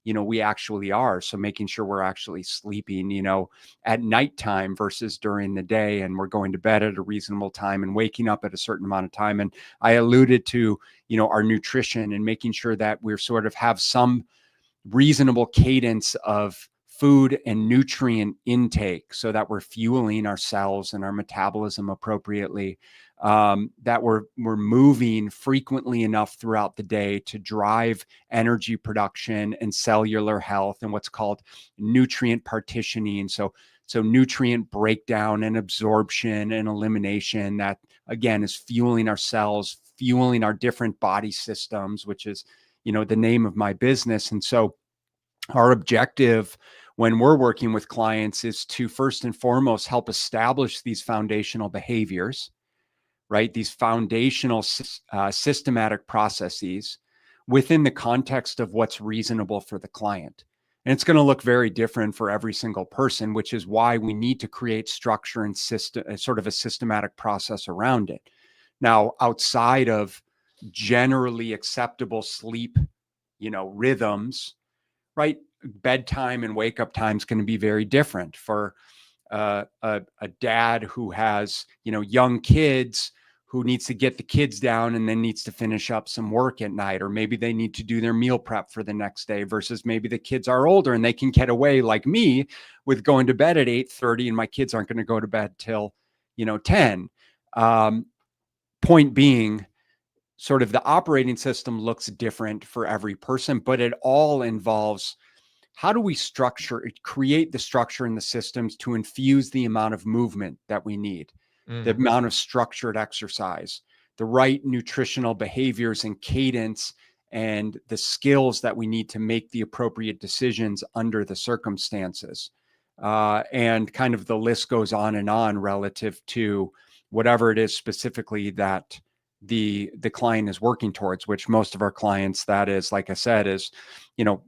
S10: we actually are. So making sure we're actually sleeping, at nighttime versus during the day, and we're going to bed at a reasonable time and waking up at a certain amount of time. And I alluded to, our nutrition and making sure that we're sort of have some reasonable cadence of food and nutrient intake so that we're fueling our cells and our metabolism appropriately, that we're moving frequently enough throughout the day to drive energy production and cellular health and what's called nutrient partitioning. So nutrient breakdown and absorption and elimination that, again, is fueling our cells, fueling our different body systems, which is, the name of my business. And so our objective when we're working with clients is to first and foremost help establish these foundational behaviors, right? These foundational systematic processes within the context of what's reasonable for the client. And it's going to look very different for every single person, which is why we need to create structure and sort of a systematic process around it. Now, outside of generally acceptable sleep, rhythms, right? Bedtime and wake up time is going to be very different for a dad who has, young kids, who needs to get the kids down and then needs to finish up some work at night, or maybe they need to do their meal prep for the next day, versus maybe the kids are older and they can get away like me with going to bed at 8:30 and my kids aren't going to go to bed till 10. Point being, sort of the operating system looks different for every person, but it all involves how do we create the structure in the systems to infuse the amount of movement that we need, the amount of structured exercise, the right nutritional behaviors and cadence, and the skills that we need to make the appropriate decisions under the circumstances. And kind of the list goes on and on relative to whatever it is specifically that the client is working towards, which most of our clients, that is, like I said, is,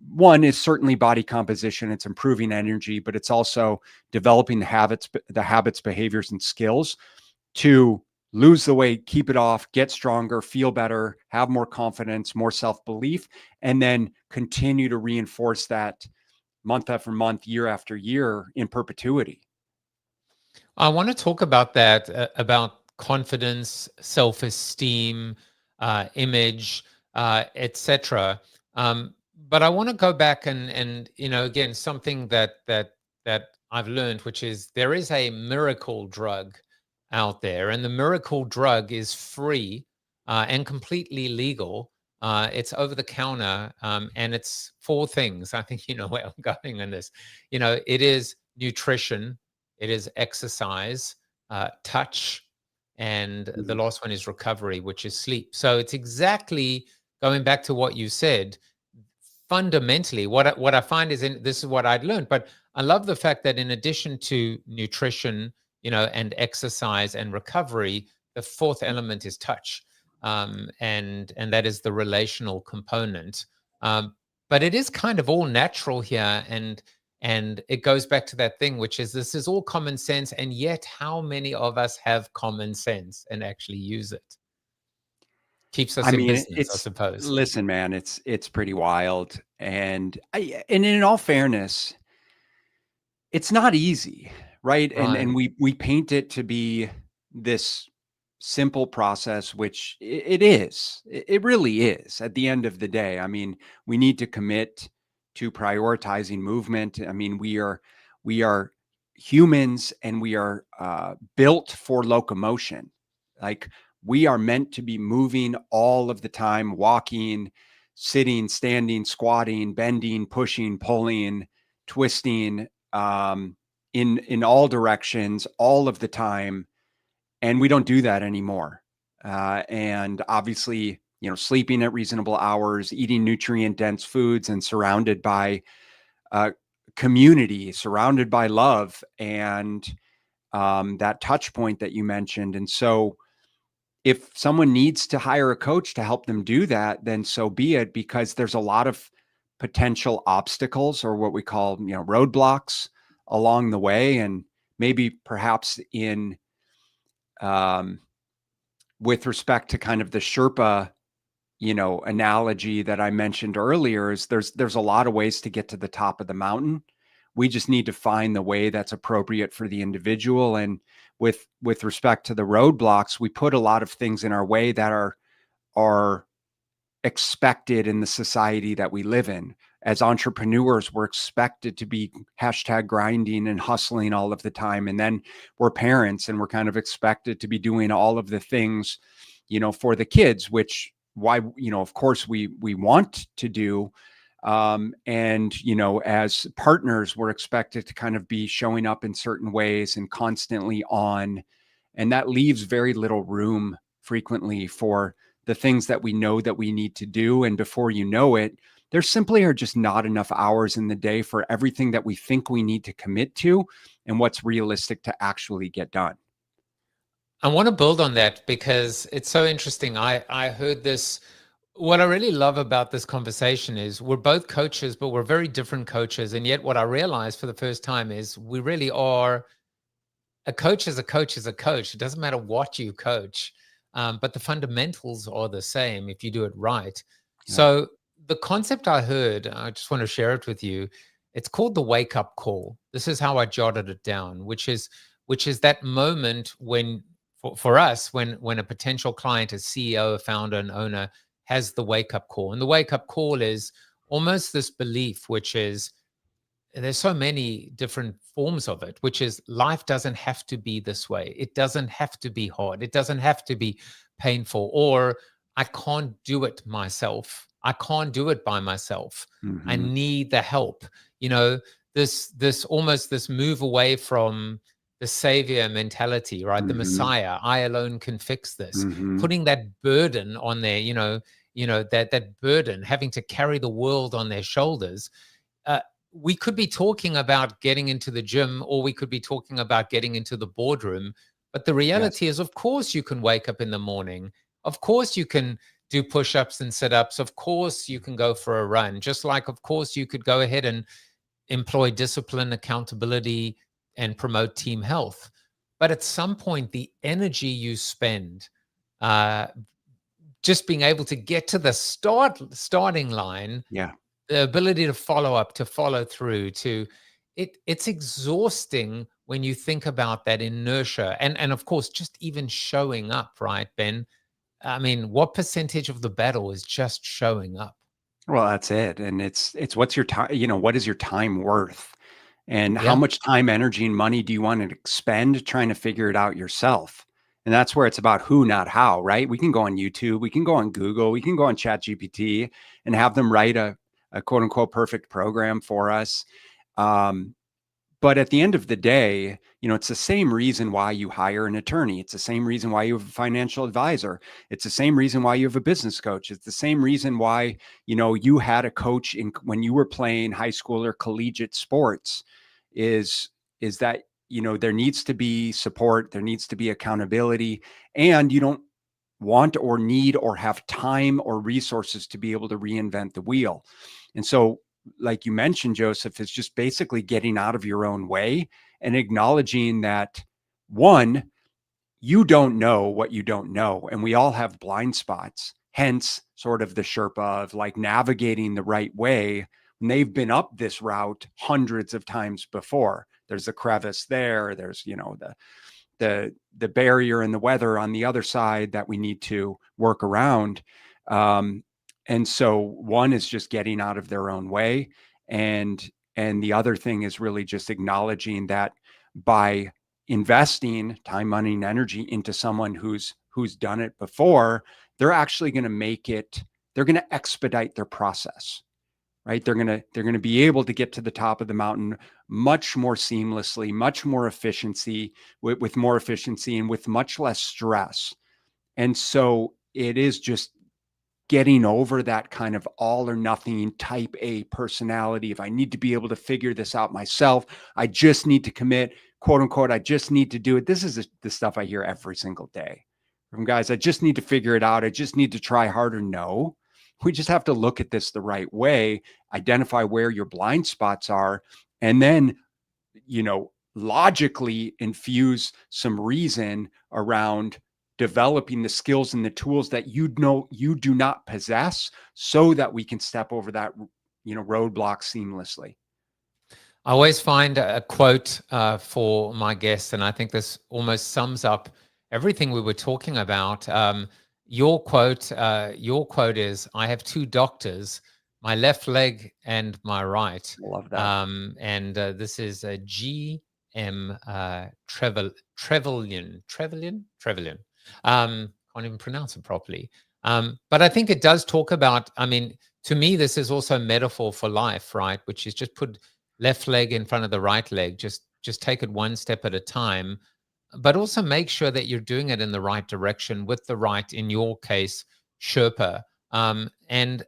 S10: one is certainly body composition. It's improving energy, but it's also developing the habits, behaviors, and skills to lose the weight, keep it off, get stronger, feel better, have more confidence, more self-belief, and then continue to reinforce that month after month, year after year in perpetuity.
S9: I want to talk about that, about confidence, self-esteem, image, etc. But I want to go back and again, something that I've learned, which is there is a miracle drug out there, and the miracle drug is free and completely legal. It's over the counter, and it's 4 things. I think you know where I'm going on this. It is nutrition, it is exercise, touch, and the last one is recovery, which is sleep. So it's exactly going back to what you said. Fundamentally, what I find is, this is what I'd learned, but I love the fact that in addition to nutrition, and exercise and recovery, the 4th element is touch, and that is the relational component. But it is kind of all natural here, and it goes back to that thing, which is this is all common sense, and yet how many of us have common sense and actually use it? Keeps us in business, I suppose.
S10: Listen, man, it's pretty wild, and in all fairness, it's not easy, right? And we paint it to be this simple process, which it is. It really is. At the end of the day, I mean, we need to commit to prioritizing movement. I mean, we are humans, and we are built for locomotion. Like, we are meant to be moving all of the time, walking, sitting, standing, squatting, bending, pushing, pulling, twisting, in all directions, all of the time. And we don't do that anymore. And obviously, sleeping at reasonable hours, eating nutrient dense foods, and surrounded by community, surrounded by love, and that touch point that you mentioned. And so if someone needs to hire a coach to help them do that, then so be it, because there's a lot of potential obstacles, or what we call, roadblocks along the way. And maybe perhaps in with respect to kind of the Sherpa, analogy that I mentioned earlier, is there's a lot of ways to get to the top of the mountain. We just need to find the way that's appropriate for the individual. And with respect to the roadblocks, we put a lot of things in our way that are expected in the society that we live in. As entrepreneurs, we're expected to be #grinding and hustling all of the time. And then we're parents, and we're kind of expected to be doing all of the things, for the kids, which of course we want to do. And, as partners, we're expected to kind of be showing up in certain ways and constantly on. And that leaves very little room frequently for the things that we know that we need to do. And before you know it, there simply are just not enough hours in the day for everything that we think we need to commit to and what's realistic to actually get done.
S9: I want to build on that because it's so interesting. I heard this. What I really love about this conversation is we're both coaches, but we're very different coaches. And yet what I realized for the first time is we really are. A coach is a coach is a coach. It doesn't matter what you coach, but the fundamentals are the same if you do it right.
S10: Yeah.
S9: So the concept I heard, I just want to share it with you. It's called the wake up call. This is how I jotted it down, which is that moment when, for us, when a potential client, a CEO, a founder, an owner has the wake up call. And the wake up call is almost this belief, which is, there's so many different forms of it, which is life doesn't have to be this way. It doesn't have to be hard. It doesn't have to be painful, or I can't do it myself. I can't do it by myself. I need the help. This almost this move away from the savior mentality, right? The Messiah, I alone can fix this. Putting that burden on there, that burden, having to carry the world on their shoulders. We could be talking about getting into the gym, or we could be talking about getting into the boardroom. But the reality is, of course, you can wake up in the morning. Of course, you can do push-ups and sit-ups. Of course, you can go for a run. Just like, of course, you could go ahead and employ discipline, accountability, and promote team health. But at some point, the energy you spend just being able to get to the starting line, the ability to follow up, to follow through, it's exhausting when you think about that inertia. And of course, just even showing up, right, Ben? I mean, what percentage of the battle is just showing up?
S10: Well, that's it. And it's what's your time, what is your time worth? And how much time, energy, and money do you want to expend trying to figure it out yourself? And that's where it's about who, not how, right? We can go on YouTube, we can go on Google, we can go on ChatGPT and have them write a quote unquote perfect program for us. But at the end of the day, it's the same reason why you hire an attorney. It's the same reason why you have a financial advisor. It's the same reason why you have a business coach. It's the same reason why, you had a coach when you were playing high school or collegiate sports, is that, there needs to be support, there needs to be accountability, and you don't want or need or have time or resources to be able to reinvent the wheel. And so, like you mentioned, Joseph, is just basically getting out of your own way and acknowledging that, one, you don't know what you don't know. And we all have blind spots, hence sort of the Sherpa of like navigating the right way when they've been up this route hundreds of times before. There's a crevice there. There's, the barrier and the weather on the other side that we need to work around. And so one is just getting out of their own way. And the other thing is really just acknowledging that by investing time, money, and energy into someone who's done it before, they're actually going to they're going to expedite their process, right? They're going to be able to get to the top of the mountain much more seamlessly, much more efficiency, with more efficiency and with much less stress. And so it is just getting over that kind of all or nothing type A personality. If I need to be able to figure this out myself, I just need to commit, quote unquote, I just need to do it. This is the stuff I hear every single day from guys. I just need to figure it out. I just need to try harder. No, we just have to look at this the right way, identify where your blind spots are, and then, logically infuse some reason around developing the skills and the tools that you do not possess, so that we can step over that roadblock seamlessly.
S9: I always find a quote for my guests, and I think this almost sums up everything we were talking about. Your quote is, "I have two doctors, my left leg and my right."
S10: I love that.
S9: And this is a G.M. Trevelyan. Can't even pronounce it properly. But I think it does talk about, to me, this is also a metaphor for life, right? Which is just put left leg in front of the right leg. Just take it one step at a time, but also make sure that you're doing it in the right direction with the right, in your case, Sherpa. And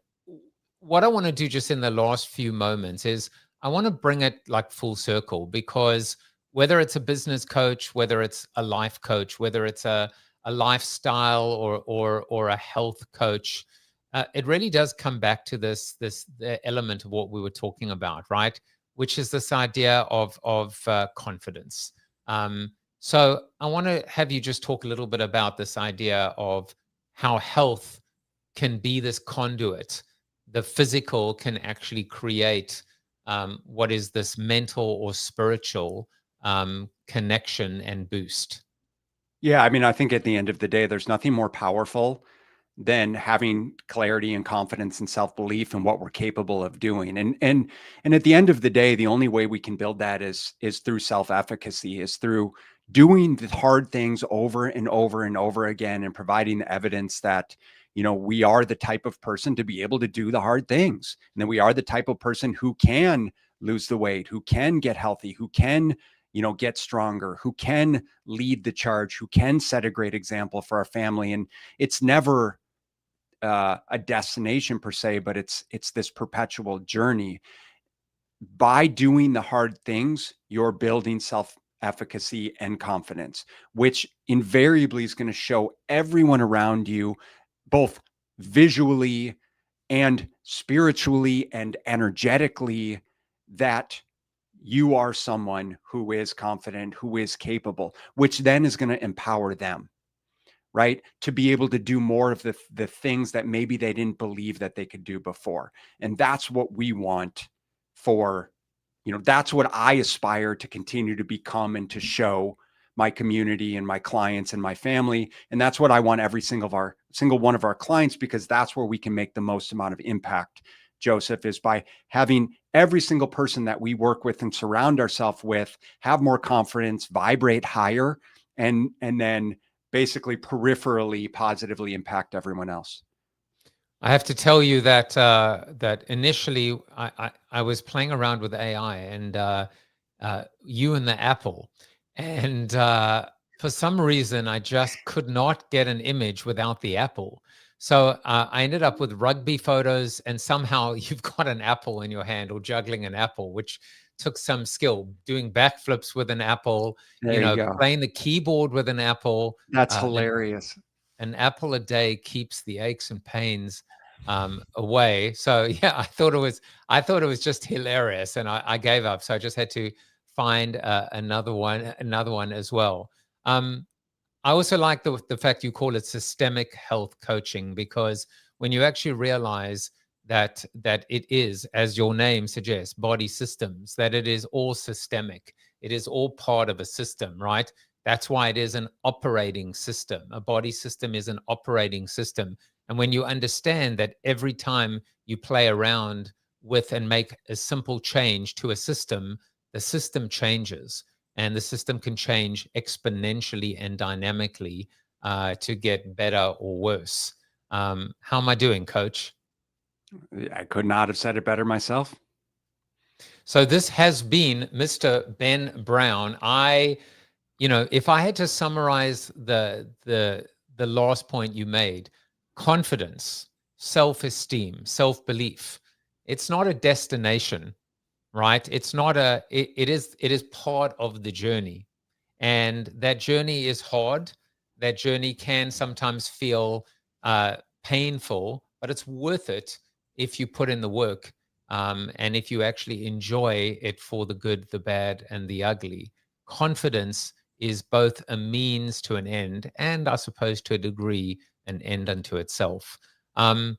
S9: what I want to do just in the last few moments is I want to bring it like full circle, because whether it's a business coach, whether it's a life coach, whether it's a lifestyle or a health coach, it really does come back to this element of what we were talking about, right? Which is this idea of confidence. So I want to have you just talk a little bit about this idea of how health can be this conduit. The physical can actually create what is this mental or spiritual connection and boost.
S10: Yeah, I think at the end of the day, there's nothing more powerful than having clarity and confidence and self-belief in what we're capable of doing. And at the end of the day, the only way we can build that is through self-efficacy, is through doing the hard things over and over and over again, and providing the evidence that, we are the type of person to be able to do the hard things. And that we are the type of person who can lose the weight, who can get healthy, who can, get stronger, who can lead the charge, who can set a great example for our family. And it's never a destination per se, but it's this perpetual journey. By doing the hard things, you're building self-efficacy and confidence, which invariably is going to show everyone around you, both visually and spiritually and energetically, that you are someone who is confident, who is capable, which then is going to empower them, right? To be able to do more of the things that maybe they didn't believe that they could do before. And that's what we want for, that's what I aspire to continue to become and to show my community and my clients and my family. And that's what I want every single one of our clients, because that's where we can make the most amount of impact, Joseph, is by having every single person that we work with and surround ourselves with have more confidence, vibrate higher, and then basically peripherally positively impact everyone else.
S9: I have to tell you that that initially I was playing around with AI and you and the Apple, and for some reason I just could not get an image without the apple. So I ended up with rugby photos, and somehow you've got an apple in your hand or juggling an apple, which took some skill. Doing backflips with an apple,
S10: There you go.
S9: playing the keyboard with an apple.
S10: That's hilarious.
S9: An apple a day keeps the aches and pains away. So yeah, I thought it was just hilarious, and I gave up. So I just had to find another one as well. I also like the fact you call it systemic health coaching, because when you actually realize that it is, as your name suggests, body systems, that it is all systemic. It is all part of a system, right? That's why it is an operating system. A body system is an operating system. And when you understand that every time you play around with and make a simple change to a system, the system changes. And the system can change exponentially and dynamically to get better or worse. How am I doing, Coach?
S10: I could not have said it better myself.
S9: So this has been Mr. Ben Brown. If I had to summarize the last point you made, confidence, self-esteem, self-belief. It's not a destination, right? It's not it is part of the journey. And that journey is hard. That journey can sometimes feel painful, but it's worth it if you put in the work, and if you actually enjoy it for the good, the bad, and the ugly. Confidence is both a means to an end, and I suppose to a degree, an end unto itself. I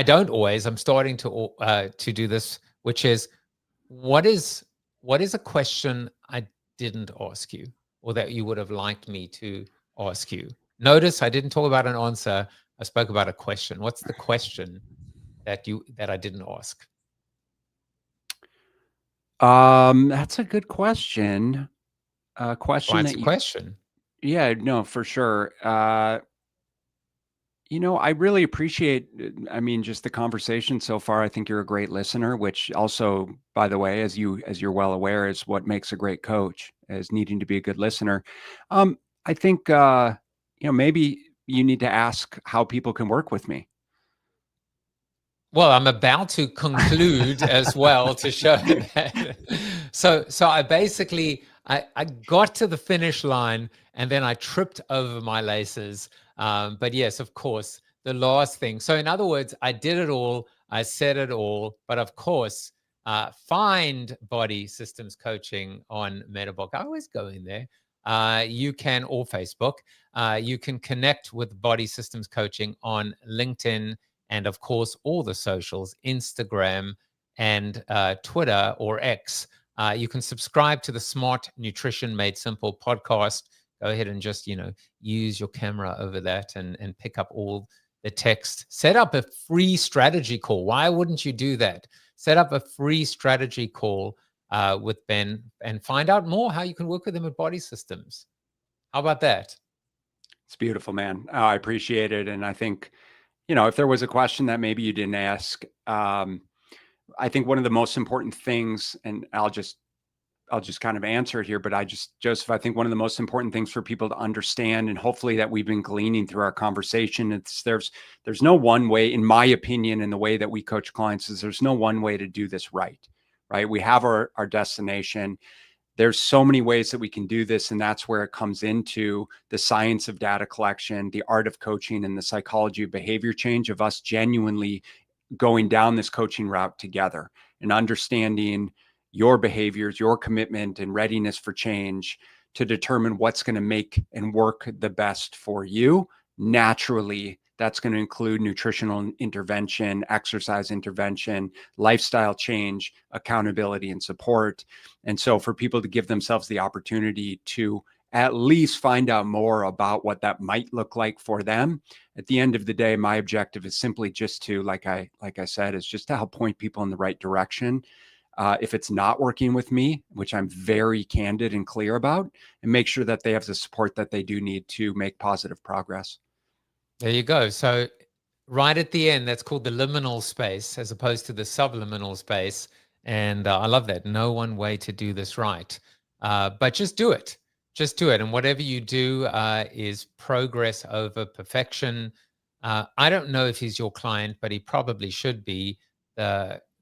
S9: don't always. I'm starting to do this, which is, what is a question I didn't ask you, or that you would have liked me to ask you? Notice I didn't talk about an answer. I spoke about a question. What's the question that I didn't ask?
S10: That's a good question. Question
S9: It's a question.
S10: Yeah, no, for sure. I really appreciate, just the conversation so far. I think you're a great listener, which also, by the way, as you're well aware, is what makes a great coach, is needing to be a good listener. I think, maybe you need to ask how people can work with me.
S9: Well, I'm about to conclude as well to show that. So I basically, I got to the finish line and then I tripped over my laces. But yes, of course, the last thing. So in other words, I did it all. I said it all. But of course, find Body Systems Coaching on Metabolic. I always go in there. You can, or Facebook. You can connect with Body Systems Coaching on LinkedIn, and of course, all the socials, Instagram and Twitter or X. You can subscribe to the Smart Nutrition Made Simple podcast. Go ahead and just, use your camera over that and pick up all the text. Set up a free strategy call. Why wouldn't you do that? Set up a free strategy call with Ben and find out more how you can work with him at Body Systems. How about that?
S10: It's beautiful, man. I appreciate it. And I think, if there was a question that maybe you didn't ask, I think one of the most important things, and I'll just kind of answer it here, but Joseph, I think one of the most important things for people to understand, and hopefully that we've been gleaning through our conversation, there's no one way, in my opinion, in the way that we coach clients, is there's no one way to do this right? We have our destination. There's so many ways that we can do this. And that's where it comes into the science of data collection, the art of coaching, and the psychology of behavior change, of us genuinely going down this coaching route together and understanding your behaviors, your commitment and readiness for change to determine what's going to make and work the best for you. Naturally, that's going to include nutritional intervention, exercise intervention, lifestyle change, accountability, and support. And so for people to give themselves the opportunity to at least find out more about what that might look like for them. At the end of the day, my objective is simply just to, like I said, is just to help point people in the right direction. If it's not working with me, which I'm very candid and clear about, and make sure that they have the support that they do need to make positive progress.
S9: There you go. So right at the end, that's called the liminal space as opposed to the subliminal space. And I love that. No one way to do this right. But just do it. Just do it. And whatever you do is progress over perfection. I don't know if he's your client, but he probably should be.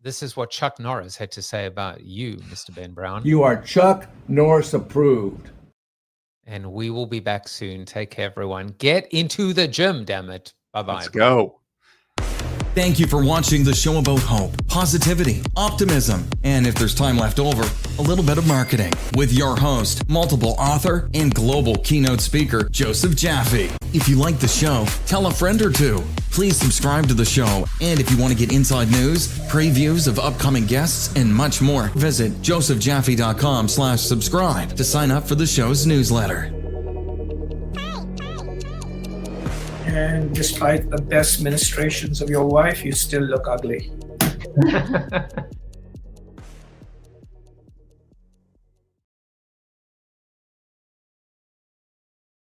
S9: This is what Chuck Norris had to say about you, Mr. Ben Brown.
S11: You are Chuck Norris approved.
S9: And we will be back soon. Take care, everyone. Get into the gym, damn it. Bye-bye.
S10: Let's go.
S12: Thank you for watching the show about hope, positivity, optimism, and if there's time left over, a little bit of marketing with your host, multiple author, and global keynote speaker, Joseph Jaffe. If you like the show, tell a friend or two. Please subscribe to the show. And if you want to get inside news, previews of upcoming guests, and much more, visit josephjaffe.com/subscribe to sign up for the show's newsletter.
S13: And despite the best ministrations of your wife, you still look ugly.